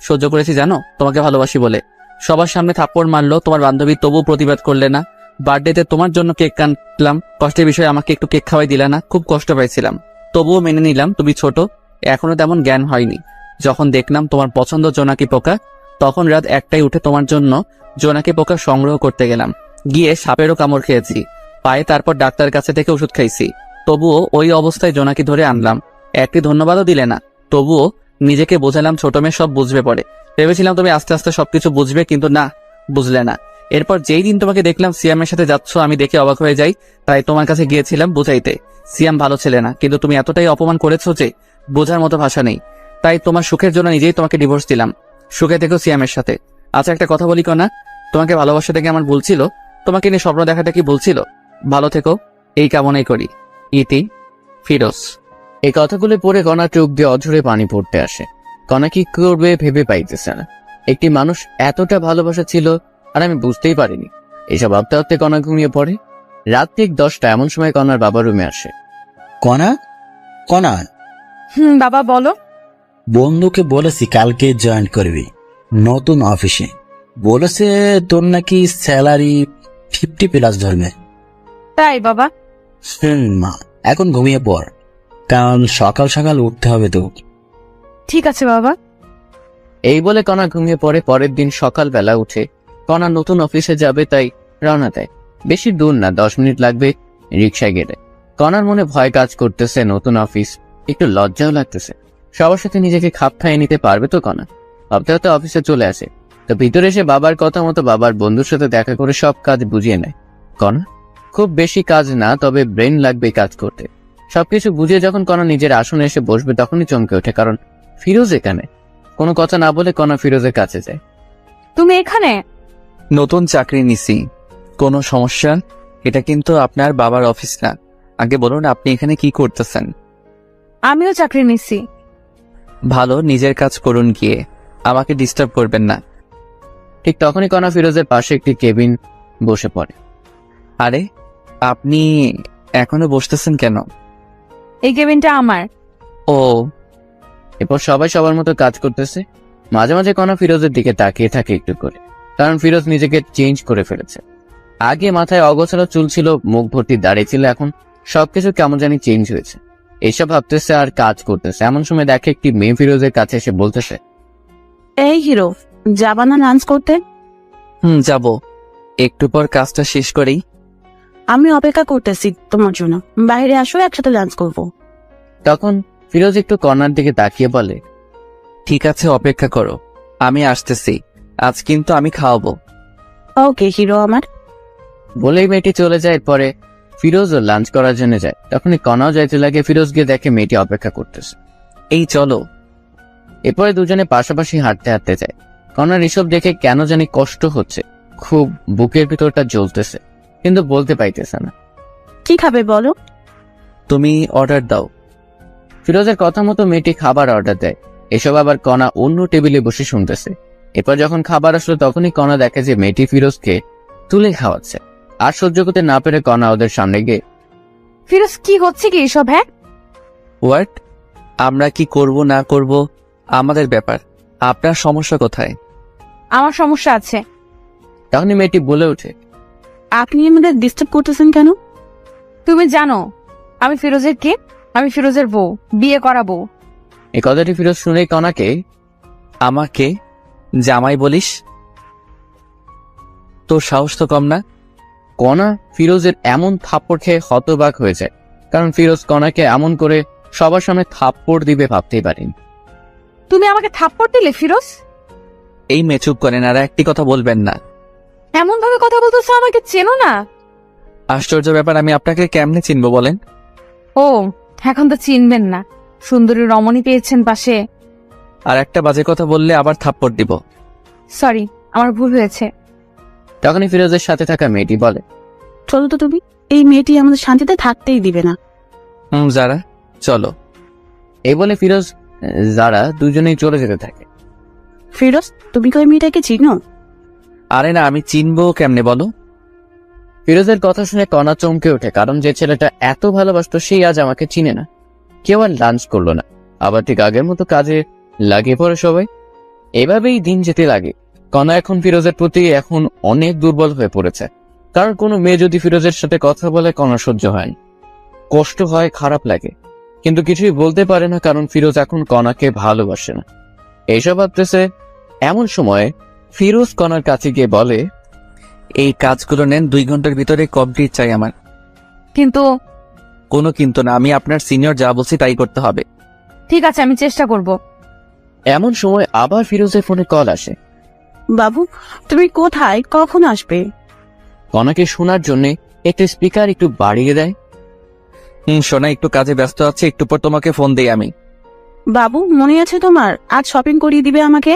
সহ্য করেছি জানো? তোমাকে ভালোবাসি বলে। সবার সামনে থাপ্পড় মারলো তোমার বান্ধবী, তবুও প্রতিবাদ করলে না। বার্থডেতে তোমার জন্য কেক কাটলাম, কষ্টের বিষয়ে আমাকে একটু কেক খাওয়াই দিলা না, খুব কষ্ট পাইছিলাম, তবুও মেনে নিলাম। তুমি ছোট, এখনো তেমন জ্ঞান হয়নি। যখন দেখলাম তোমার পছন্দ জোনাকি পোকা, তখন রাত 1টায় উঠে তোমার জন্য জোনাকি পোকা সংগ্রহ করতে গেলাম, গিয়ে সাপেরও কামড় খেয়েছি পায়ে, তারপর ডাক্তার কাছে থেকে ওষুধ খাইছি, তবুও ওই অবস্থায় জোনাকি ধরে আনলাম, একটি ধন্যবাদও দিলে না। তবুও নিজেকে বোঝালাম ছোট মেয়ে সব বুঝবে পরে, ভেবেছিলাম তুমি আস্তে আস্তে সবকিছু বুঝবে, কিন্তু না, বুঝলে না। এরপর যেই দিন তোমাকে দেখলাম সিয়ামের সাথে যাচ্ছ, আমি দেখে অবাক হয়ে যাই, তাই তোমার কাছে গিয়েছিলাম বুঝাইতে। সিয়াম ভালো ছেলে না, কিন্তু তুমি এতটাই অপমান করেছো যে বোঝার মতো ভাষা নেই, তাই তোমার সুখের জন্য নিজেই তোমাকে ডিভোর্স দিলাম। সুখে থেকো সিয়ামের সাথে। আচ্ছা একটা কথা বলি কনা, তোমাকে ভালোবাসা থেকে আমার ভুল ছিল, তোমাকে নিয়ে স্বপ্ন দেখাটা কি ভুল ছিল? ভালো থেকো, এই কামনাই করি। ইতি, ফিরোজ। এই কথাগুলো পড়ে কণা চোখ দিয়ে অঝরে পানি পড়তে আসে। কণা কি করবে ভেবে পাইতেছে না। একটি মানুষ এতটা ভালোবাসা ছিল আর আমি বুঝতেই পারিনি। এইসব ভাবতে ভাবতে কণা ঘুমিয়ে পড়ে। রাত ঠিক 10টা, এমন সময় কণার বাবা রুমে আসে। কণা, কণা, বাবা বলো। বন্ধুকে বলেছি কালকে জয়েন করবি নতুন অফিসে। বলেছে তোর নাকি স্যালারি 50+ ধরবে। তাই বাবা? মা, এখন ঘুমিয়ে পড়, কারণ সকাল সকাল উঠতে হবে তো। ঠিক আছে বাবা। এই বলে কণা ঘুমিয়ে পড়ে। পরের দিন সকালবেলা উঠে কণা নতুন অফিসে যাবে, তাই রওনা দেয়। বেশি দূর না, 10 মিনিট লাগবে রিক্সায় গেলে। কণার মনে ভয় কাজ করতেছে, নতুন অফিস, একটু লজ্জাও লাগতেছে। সবার সাথে নিজেকে খাপ খাইয়ে নিতে পারবে তো কণা? ভাবতে ভাবতে অফিসে চলে আসে। তো ভিতরে এসে বাবার কথা মতো বাবার বন্ধুর সাথে দেখা করে সব কাজ বুঝিয়ে নেয় কণা। খুব বেশি কাজ না, তবে ব্রেন লাগবে কাজ করতে। সবকিছু বুঝিয়ে যখন কণা নিজের আসনে এসে বসবে, তখনই চমকে ওঠে, কারণ ফিরোজ এখানে। কোনো কথা না বলে কণা ফিরোজের কাছে যায়। তুমি এখানে? নতুন চাকরি নিছি। কোনো সমস্যা? এটা কিন্তু আপনার বাবার অফিস না। আগে বলুন আপনি এখানে কি করতেছেন? আমিও চাকরি নিচ্ছি। ভালো, নিজের কাজ করুন গিয়ে, আমাকে ডিস্টার্ব করবেন না। ঠিক তখনই কণা ফিরোজের পাশে একটি কেবিন বসে পড়ে। আরে আপনি এখনো বসতেছেন কেন? এই কেবিনটা আমার। ও, এরপর সবাই সবার মতো কাজ করতেছে। মাঝে মাঝে কণা ফিরোজের দিকে তাকিয়ে থাকে একটু করে, কারণ ফিরোজ নিজেকে চেঞ্জ করে ফেলেছে। আগে মাথায় অগোছালো চুল ছিল, মুখ ভর্তি দাঁড়িয়ে ছিল, এখন সবকিছু কেমন জানি চেঞ্জ হয়েছে। এইসব ভাবতেছে আর কাজ করতেছে। এমন সময় দেখে একটি মেয়ে ফিরোজের কাছে এসে বলতেছে, এই হিরো, যাবা না লাঞ্চ করতে? যাব, একটু পর কাজটা শেষ করেই। আমি অপেক্ষা করতেছি তোমার জন্য, বাইরে আসো, একসাথে লাঞ্চ করব। তখন ফিরোজ একটু কণার দিকে তাকিয়ে বলে, ঠিক আছে, অপেক্ষা করো, আমি আসতেছি। আজ কিন্তু আমি খাওয়াবো। ওকে হিরো আমার। বলেই মেয়েটি চলে যায়। পরে ফিরোজও লাঞ্চ করার জন্য যায়। তখনই কণাও যাইতে লাগে। ফিরোজ গিয়ে দেখে মেয়েটি অপেক্ষা করতেছে। এই চলো। এরপরে দুজনে পাশাপাশি হাঁটতে হাঁটতে যায়। কণার এসব দেখে কেন জানি কষ্ট হচ্ছে, খুব বুকের ভিতরটা জ্বলতেছে, কিন্তু বলতে পাইতেছে না। কি খাবে বলো? তুমি অর্ডার দাও। ফিরোজের কথা মতো মেয়েটি খাবার অর্ডার দেয়। এসব আবার কণা অন্য টেবিলে বসে শুনতেছে। এরপর যখন খাবার আসলো, তখনই কণা দেখে যে মেয়েটি ফিরোজকে তুলে খাওয়াচ্ছে। আর সহ্য করতে না পেরে কণা ওদের সামনে গিয়ে, ফিরোজ কি হচ্ছে কি এসব? হ্যাঁ, হোয়াট? আমরা কি করব না করব আমাদের ব্যাপার, আপনার সমস্যা কোথায়? আমার সমস্যা আছে। তখনই মেয়েটি বলে ওঠে, আপনি আমাদের ডিস্টার্ব করতেছেন কেন? তুমি জানো আমি ফিরোজের কে? আমি ফিরোজের বউ, বিয়ে করা বউ। এই কথাটি ফিরোজ শুনেই কণাকে, আমাকে জামাই বলিস? তোর সাহস তো কম না। কণা ফিরোজের এমন থাপ্পড় খেয়ে হতবাক হয়ে যায়, কারণ ফিরোজ কণাকে এমন করে সবার সামনে থাপ্পড় দিবে ভাবতেই পারেনি। তুমি আমাকে থাপ্পড় দিলে ফিরোজ? এই মেয়ে চুপ করেন, আর একটি কথা বলবেন না। এমন ভাবে কথা বলতেছো, আমাকে চেনো না? আশ্চর্য ব্যাপার, আমি আপনাকে কেমনে চিনবো বলেন? ও, এখন তো চিনবেন না, সুন্দরী রমণী পেয়েছেন পাশে। আর একটা বাজে কথা বললে আবার থাপ্পড় দিব। সরি, আমার ভুল হয়েছে। তখনই ফিরোজের সাথে থাকা মেয়েটি বলে, চলো তো তুমি, এই মেয়েটি আমাদের শান্তিতে থাকতেই দিবে না। যারা, চলো। এই বলে ফিরোজ যারা দুজনেই চলে যেতে থাকে। ফিরোজ, তুমি কি ওই মেয়েটাকে চিনো? আরে না, আমি চিনবো কেমনে বলো? ফিরোজের কথা শুনে কণা চমকে ওঠে, কারণ যে ছেলেটা এত ভালোবাসতো সেই আজ আমাকে চিনে না। কেউ আর লাঞ্চ করলো না, আবার ঠিক আগের মতো কাজে লাগিয়ে পড়ে সবাই। এভাবেই দিন যেতে লাগে। কণা এখন ফিরোজের প্রতি এখন অনেক দুর্বল হয়ে পড়েছে, কারণ কোনো মেয়ে যদি ফিরোজের সাথে কথা বলে কণা সহ্য হয় না, কষ্ট হয়, খারাপ লাগে, কিন্তু কিছুই বলতে পারে না, কারণ ফিরোজ এখন কণাকে ভালোবাসে না। এইসব ভাবতেছে এমন সময় ফিরোজ কণার কাছে গিয়ে বলে, এই কাজগুলো নেন, 2 ঘন্টার ভিতরে কমপ্লিট চাই আমার। কিন্তু কোনো কিন্তু না, আমি আপনার সিনিয়র যা বলছি তাই করতে হবে। ঠিক আছে, আমি চেষ্টা করব। এমন সময় আবার ফিরোজের ফোনে কল আসে। বাবু, তুমি কোথায়, কখন আসবে? কণাকে শোনার জন্য একটা স্পিকার একটু বাড়িয়ে দেয়। সোনা একটু কাজে ব্যস্ত আছে, একটু পর তোমাকে ফোন দেই আমি। বাবু, মনে আছে তোমার, আজ শপিং করিয়ে দিবে আমাকে?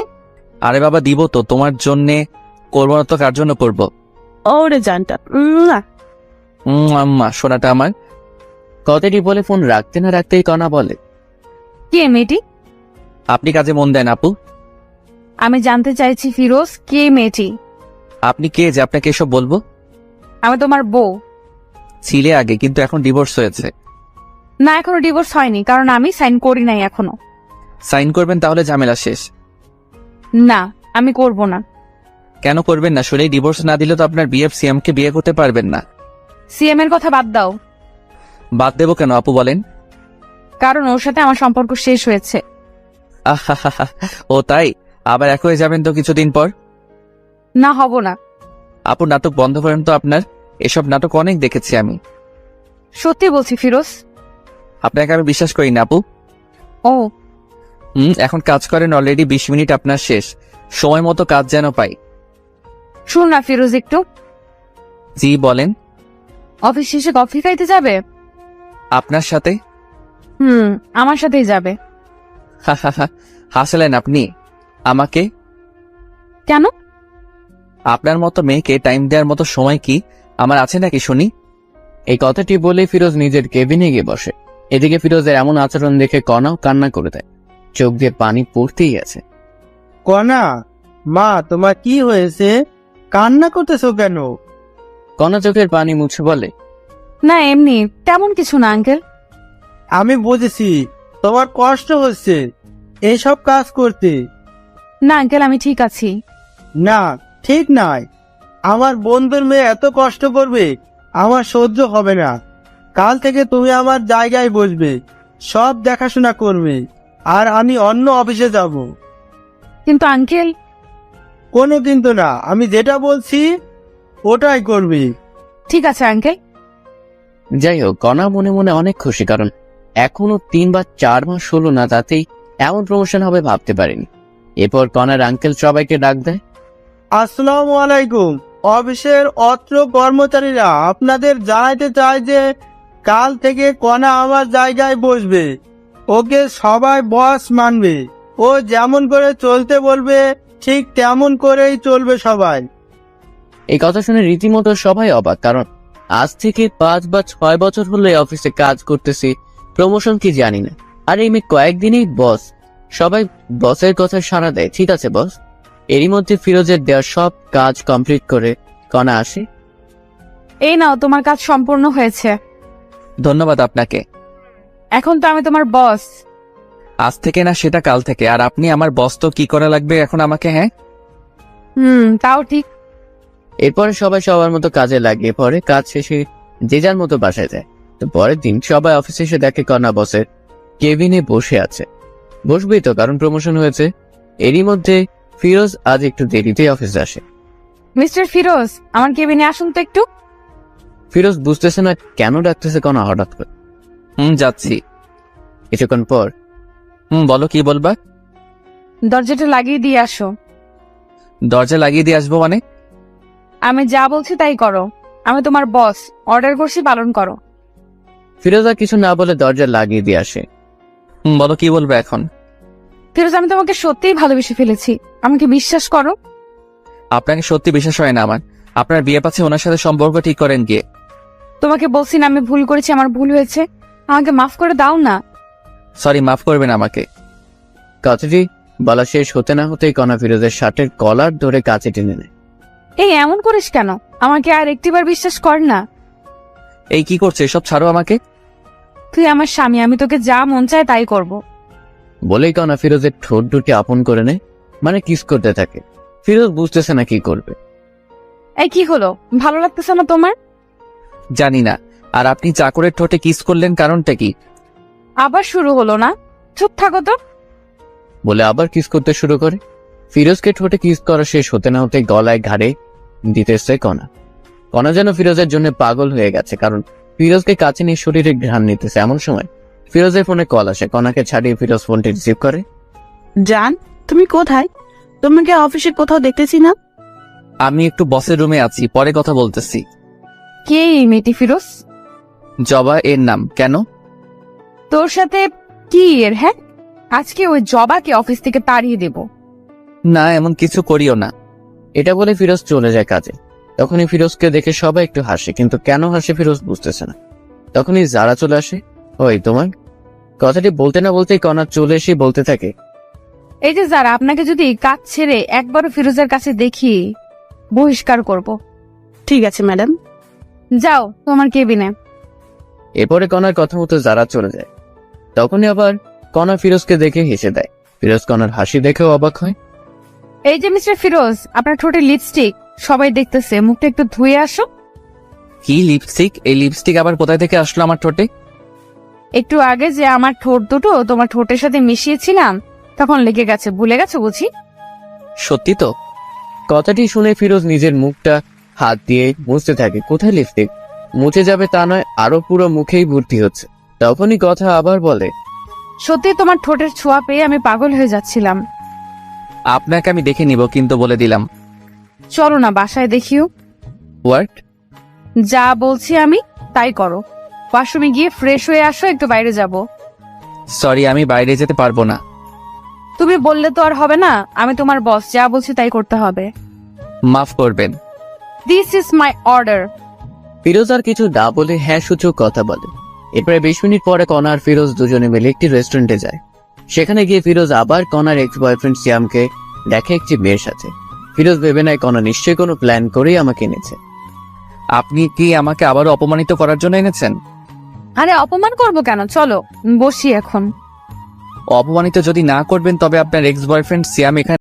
আরে বাবা, দিব তো, তোমার জন্যে করবো না তো কার জন্য করবো? ওরে জানটা। আম্মা সোনাটা আমার। কথাটি বলে ফোন রাখতে না রাখতেই কণা বলে, কে মেয়েটি? আপনি কাজে মন দেন আপু। আমি জানতে চাইছি ফিরোজ, কে মেয়েটি? আপনি কে যে আপনাকে এসব বলবো? আমি তোমার বউ। ছিলে আগে, কিন্তু এখন ডিভোর্স হয়েছে। না, এখনো ডিভোর্স হয়নি, কারণ আমি সাইন করি নাই এখনো। সাইন করবেন তাহলে ঝামেলা শেষ। না, আমি করব না। কেন করবেন না? শুনেই ডিভোর্স না দিলে তো আপনার বিএফ সিএম কে বিয়ে করতে পারবেন না। সিএম এর কথা বাদ দাও, বাদ দেবো কেন আপু বলেন? কারণ ওর সাথে আমার সম্পর্ক শেষ হয়েছে। আহা, ও তাই? আবার এক হয়ে যাবেন তো কিছুদিন পর। না, হব না। আপু নাটক বন্ধ করেন তো আপনার, এসব নাটক অনেক দেখেছি আমি। সত্যি বলছি ফিরোজ। আপনাকে আমি বিশ্বাস করি না আপু। ও, এখন কাজ করেন, অলরেডি 20 মিনিট আপনার শেষ, সময় মতো কাজ যেন পাই। শুন না ফিরোজ, একটু। জি বলেন। অফিস শেষে কফি খাইতে যাবে? আপনার সাথে? আমার সাথেই যাবে। হাসলেন আপনি আমাকে? কেন? আপনার মতো মেয়েকে টাইম দেওয়ার মতো সময় কি আমার আছে নাকি শুনি? এই কথাটি বলে ফিরোজ নিজের কেবিনে গিয়ে বসে। এদিকে ফিরোজের এমন আচরণ দেখে কণাও কান্না করে দেয়, চোখ দিয়ে পানি পড়তেই আছে। কণা, মা তোমার কি হয়েছে? কান্না করতেছো কেন? কণা চোখের পানি মুছে বলে, না, এমনি তেমন কিছু না আঙ্কেল। আমি বুঝেছি তোমার কষ্ট হচ্ছে এইসব কাজ করতে। না আঙ্কেল, আমি ঠিক আছি। না, ঠিক নাই। আমার বন্ধুর মেয়ে এত কষ্ট করবে আমার সহ্য হবে না। কাল থেকে তুমি আমার জায়গায় বসবে, সব দেখাশোনা করবে, আর আমি অন্য অফিসে যাব। কিন্তু আঙ্কেল। কোনো কিন্তু না, আমি যেটা বলছি ওটাই করবি। ঠিক আছে আঙ্কেল। যাই হোক, কণা মনে মনে অনেক খুশি, কারণ এখনো 3 বা 4 মাস হলো না, তাতেই এমন প্রমোশন হবে ভাবতে পারেনি। এরপর কণার আঙ্কেল সবাইকে ডাক দেয়। আসসালামু আলাইকুম। অফিসের অত্র কর্মচারীরা আপনাদের জানাইতে চায় যে কাল থেকে কণা আমার জায়গায় বসবে। ওকে সবাই বস মানবে, ও যেমন করে চলতে বলবে ঠিক তেমন করেই চলবে সবাই। এই কথা শুনে রীতিমতো সবাই অবাক, কারণ আজ থেকে 5 বা 6 বছর হলো এই অফিসে কাজ করতেছি, প্রমোশন কি জানি না, আর এই মেয়ে কয়েকদিনেই বস। সবাই বসের কথা সাড়া দেয়, ঠিক আছে বস। এরই মধ্যে ফিরোজের দেওয়া সব কাজ কমপ্লিট করে কণা আসে। এই নাও, তোমার কাজ সম্পূর্ণ হয়েছে। ধন্যবাদ আপনাকে। এখন তো আমি তোমার বস। আজ থেকে না, সেটা কাল থেকে। আর আপনি আমার বস, তো কি করা লাগবে এখন আমাকে? হ্যাঁ, তাও ঠিক। এরপরে সবাই সবার মতো কাজে লাগিয়ে পড়ে। কাজ শেষে যে যার মতো বাসায় যায়। তো পরের দিন সবাই অফিসে এসে দেখে কণা বসের কেবিনে বসে আছে। বসবেই তো, কারণ প্রমোশন হয়েছে। এরই মধ্যে ফিরোজ আজ একটু দেরিতে অফিসে আসে। মিস্টার ফিরোজ, আমার কেবিনে আসুন তো একটু। ফিরোজ বুঝতেছে না কেন ডাকতেছে কণা হঠাৎ করে। যাচ্ছি। কিছুক্ষণ পর, বলো কি বলবা? দরজাটা লাগিয়ে দিয়ে আসো। দরজা লাগিয়ে দিয়ে আসবো মানে? আমি যা বলছি তাই করো। আমি তোমার বস, অর্ডার করছি, পালন করো। ফিরোজ আর কিছু না বলে দরজা লাগিয়ে দিয়ে আসে। বলো কি বলবে এখন? ফিরোজ, আমি তোমাকে সত্যিই ভালোবেসে ফেলেছি, আমাকে বিশ্বাস করো। আপনাকে সত্যি বিশ্বাস হয় না আমার। আপনার বিয়ে পাচ্ছে, ওনার সাথে সম্পর্ক ঠিক করেন গিয়ে। তোমাকে বলছি না আমি ভুল করেছি, আমার ভুল হয়েছে, আমাকে মাফ করে দাও না। সরি, মাফ করবেন আমাকে। কথাটি বলা শেষ হতে না হতেই কণা ফিরোজের শার্টের কলার ধরে কাছে টেনে নেয়। এই এমন করিস কেন? আমাকে আর একটিবার বিশ্বাস কর না। এই কি করছে? এসব ছাড়ো আমাকে। তুই আমার স্বামী, আমি তোকে যা মন চায় তাই করব। বলেই কণা ফিরোজের ঠোঁট দুটি আপন করে নেয়, মানে কিস করতে থাকে। ফিরোজ বুঝতেছে না কি করবে। এই কি হলো, ভালো লাগতেছে না তোমার? জানি না। আর আপনি চাকরের ঠোঁটে কিস করলেন, কারণটা কি? আবার শুরু হলো না? চুপ থাকো তো। বলে আবার কিস করতে শুরু করে। ফিরোজকে ঠোঁটে কিস করা শেষ হতে না হতে গলায় ঘাড়ে দিতেছে কণা। কণা যেন ফিরোজের জন্য পাগল হয়ে গেছে, কারণ ফিরোজকে কাছে নিয়ে শরীরে ঘ্রাণ নিতেছে। এমন সময় ফিরোজের ফোনে কল আসে। কণাকে ছাড়িয়ে ফিরোজ ফোনটি রিসিভ করে। জান, তুমি কোথায়? তোমাকে অফিসে কোথাও দেখতেছি না। আমি একটু বসের রুমে আছি, পরে কথা বলতেছি। কে এই মেয়েটি ফিরোজ? জবা এর নাম। কেন? তোর সাথে কি এর? হ্যাঁ, আজকে ওই জবাকে অফিস থেকে তাড়িয়ে দেব। না, এমন কিছু করিও না। এটা বলে ফিরোজ চলে যায় কাজে। তখনই ফিরোজকে দেখে সবাই একটু হাসে, কিন্তু কেন হাসে ফিরোজ বুঝতেছে না। তখনই যারা চলে আসে। ওই তোমার কথাটি বলতে না বলতেই কণা চলে এসে বলতে থাকে, এই যে যারা, আপনাকে যদি কাজ ছেড়ে একবারও ফিরোজের কাছে দেখি বহিষ্কার করব। ঠিক আছে ম্যাডাম। যাও তোমার কেবিনে। এরপরে কণার কথা মতো যারা চলে যায়। তখনই আবার কণা ফিরোজকে দেখে হেসে দেয়। ফিরোজ কণার হাসি দেখেও অবাক হয়। এই যে মিস্টার ফিরোজ, আপনার ঠোঁটে লিপস্টিক, সবাই দেখতেছে, মুখটা একটু ধুয়ে আসো। কি লিপস্টিক? এই লিপস্টিক আবার কোথায় থেকে আসলো আমার ঠোঁটে? একটু আগে যে আমার ঠোঁট দুটো তোমার ঠোঁটের সাথে মিশিয়েছিলাম, তখন লেগে গেছে, ভুলে গেছো বুঝি? সত্যি তো? কথাটি শুনে ফিরোজ নিজের মুখটা হাত দিয়ে মুছতে থাকে। কোথায় লিপস্টিক? মুছে যাবে তা নয়, আরো পুরো মুখেই ভর্তি হচ্ছে। তখনই কথা আবার বলে, সত্যি তোমার ঠোঁটের ছোঁয়া পেয়ে আমি পাগল হয়ে যাচ্ছিলাম। আপনাকে আমি দেখে নিব, কিন্তু বলে দিলাম। চলো না বাসায় দেখিও। হোয়াট? যা বলছি আমি তাই করো। ওয়াশরুমে গিয়ে ফ্রেশ হয়ে আসো, একটু বাইরে যাব। সরি, আমি বাইরে যেতে পারবো না। তুমি বললে তো আর হবে না, আমি তোমার বস, যা বলছি তাই করতে হবে। মাফ করবেন। This is my order. Firoz আর কিছু না বলে হ্যাঁ সূচক কথা বলে। এরপরে 20 মিনিট পরে কণা আর ফিরোজ দুজনে মিলে একটি রেস্টুরেন্টে যায়। সেখানে গিয়ে ফিরোজ আবার কণার এক্স বয়ফ্রেন্ড সিয়ামকে দেখে একটি মেয়ের সাথে। ফিরোজ ভেবে নেয় কণা নিশ্চয়ই কোনো প্ল্যান করেই আমাকে এনেছে। আপনি কি আমাকে আবারও অপমানিত করার জন্য এনেছেন? আরে অপমান করবো কেন, চলো বসি এখন। অপমানিত যদি না করবেন তবে আপনার এক্স বয়ফ্রেন্ড সিয়াম এখানে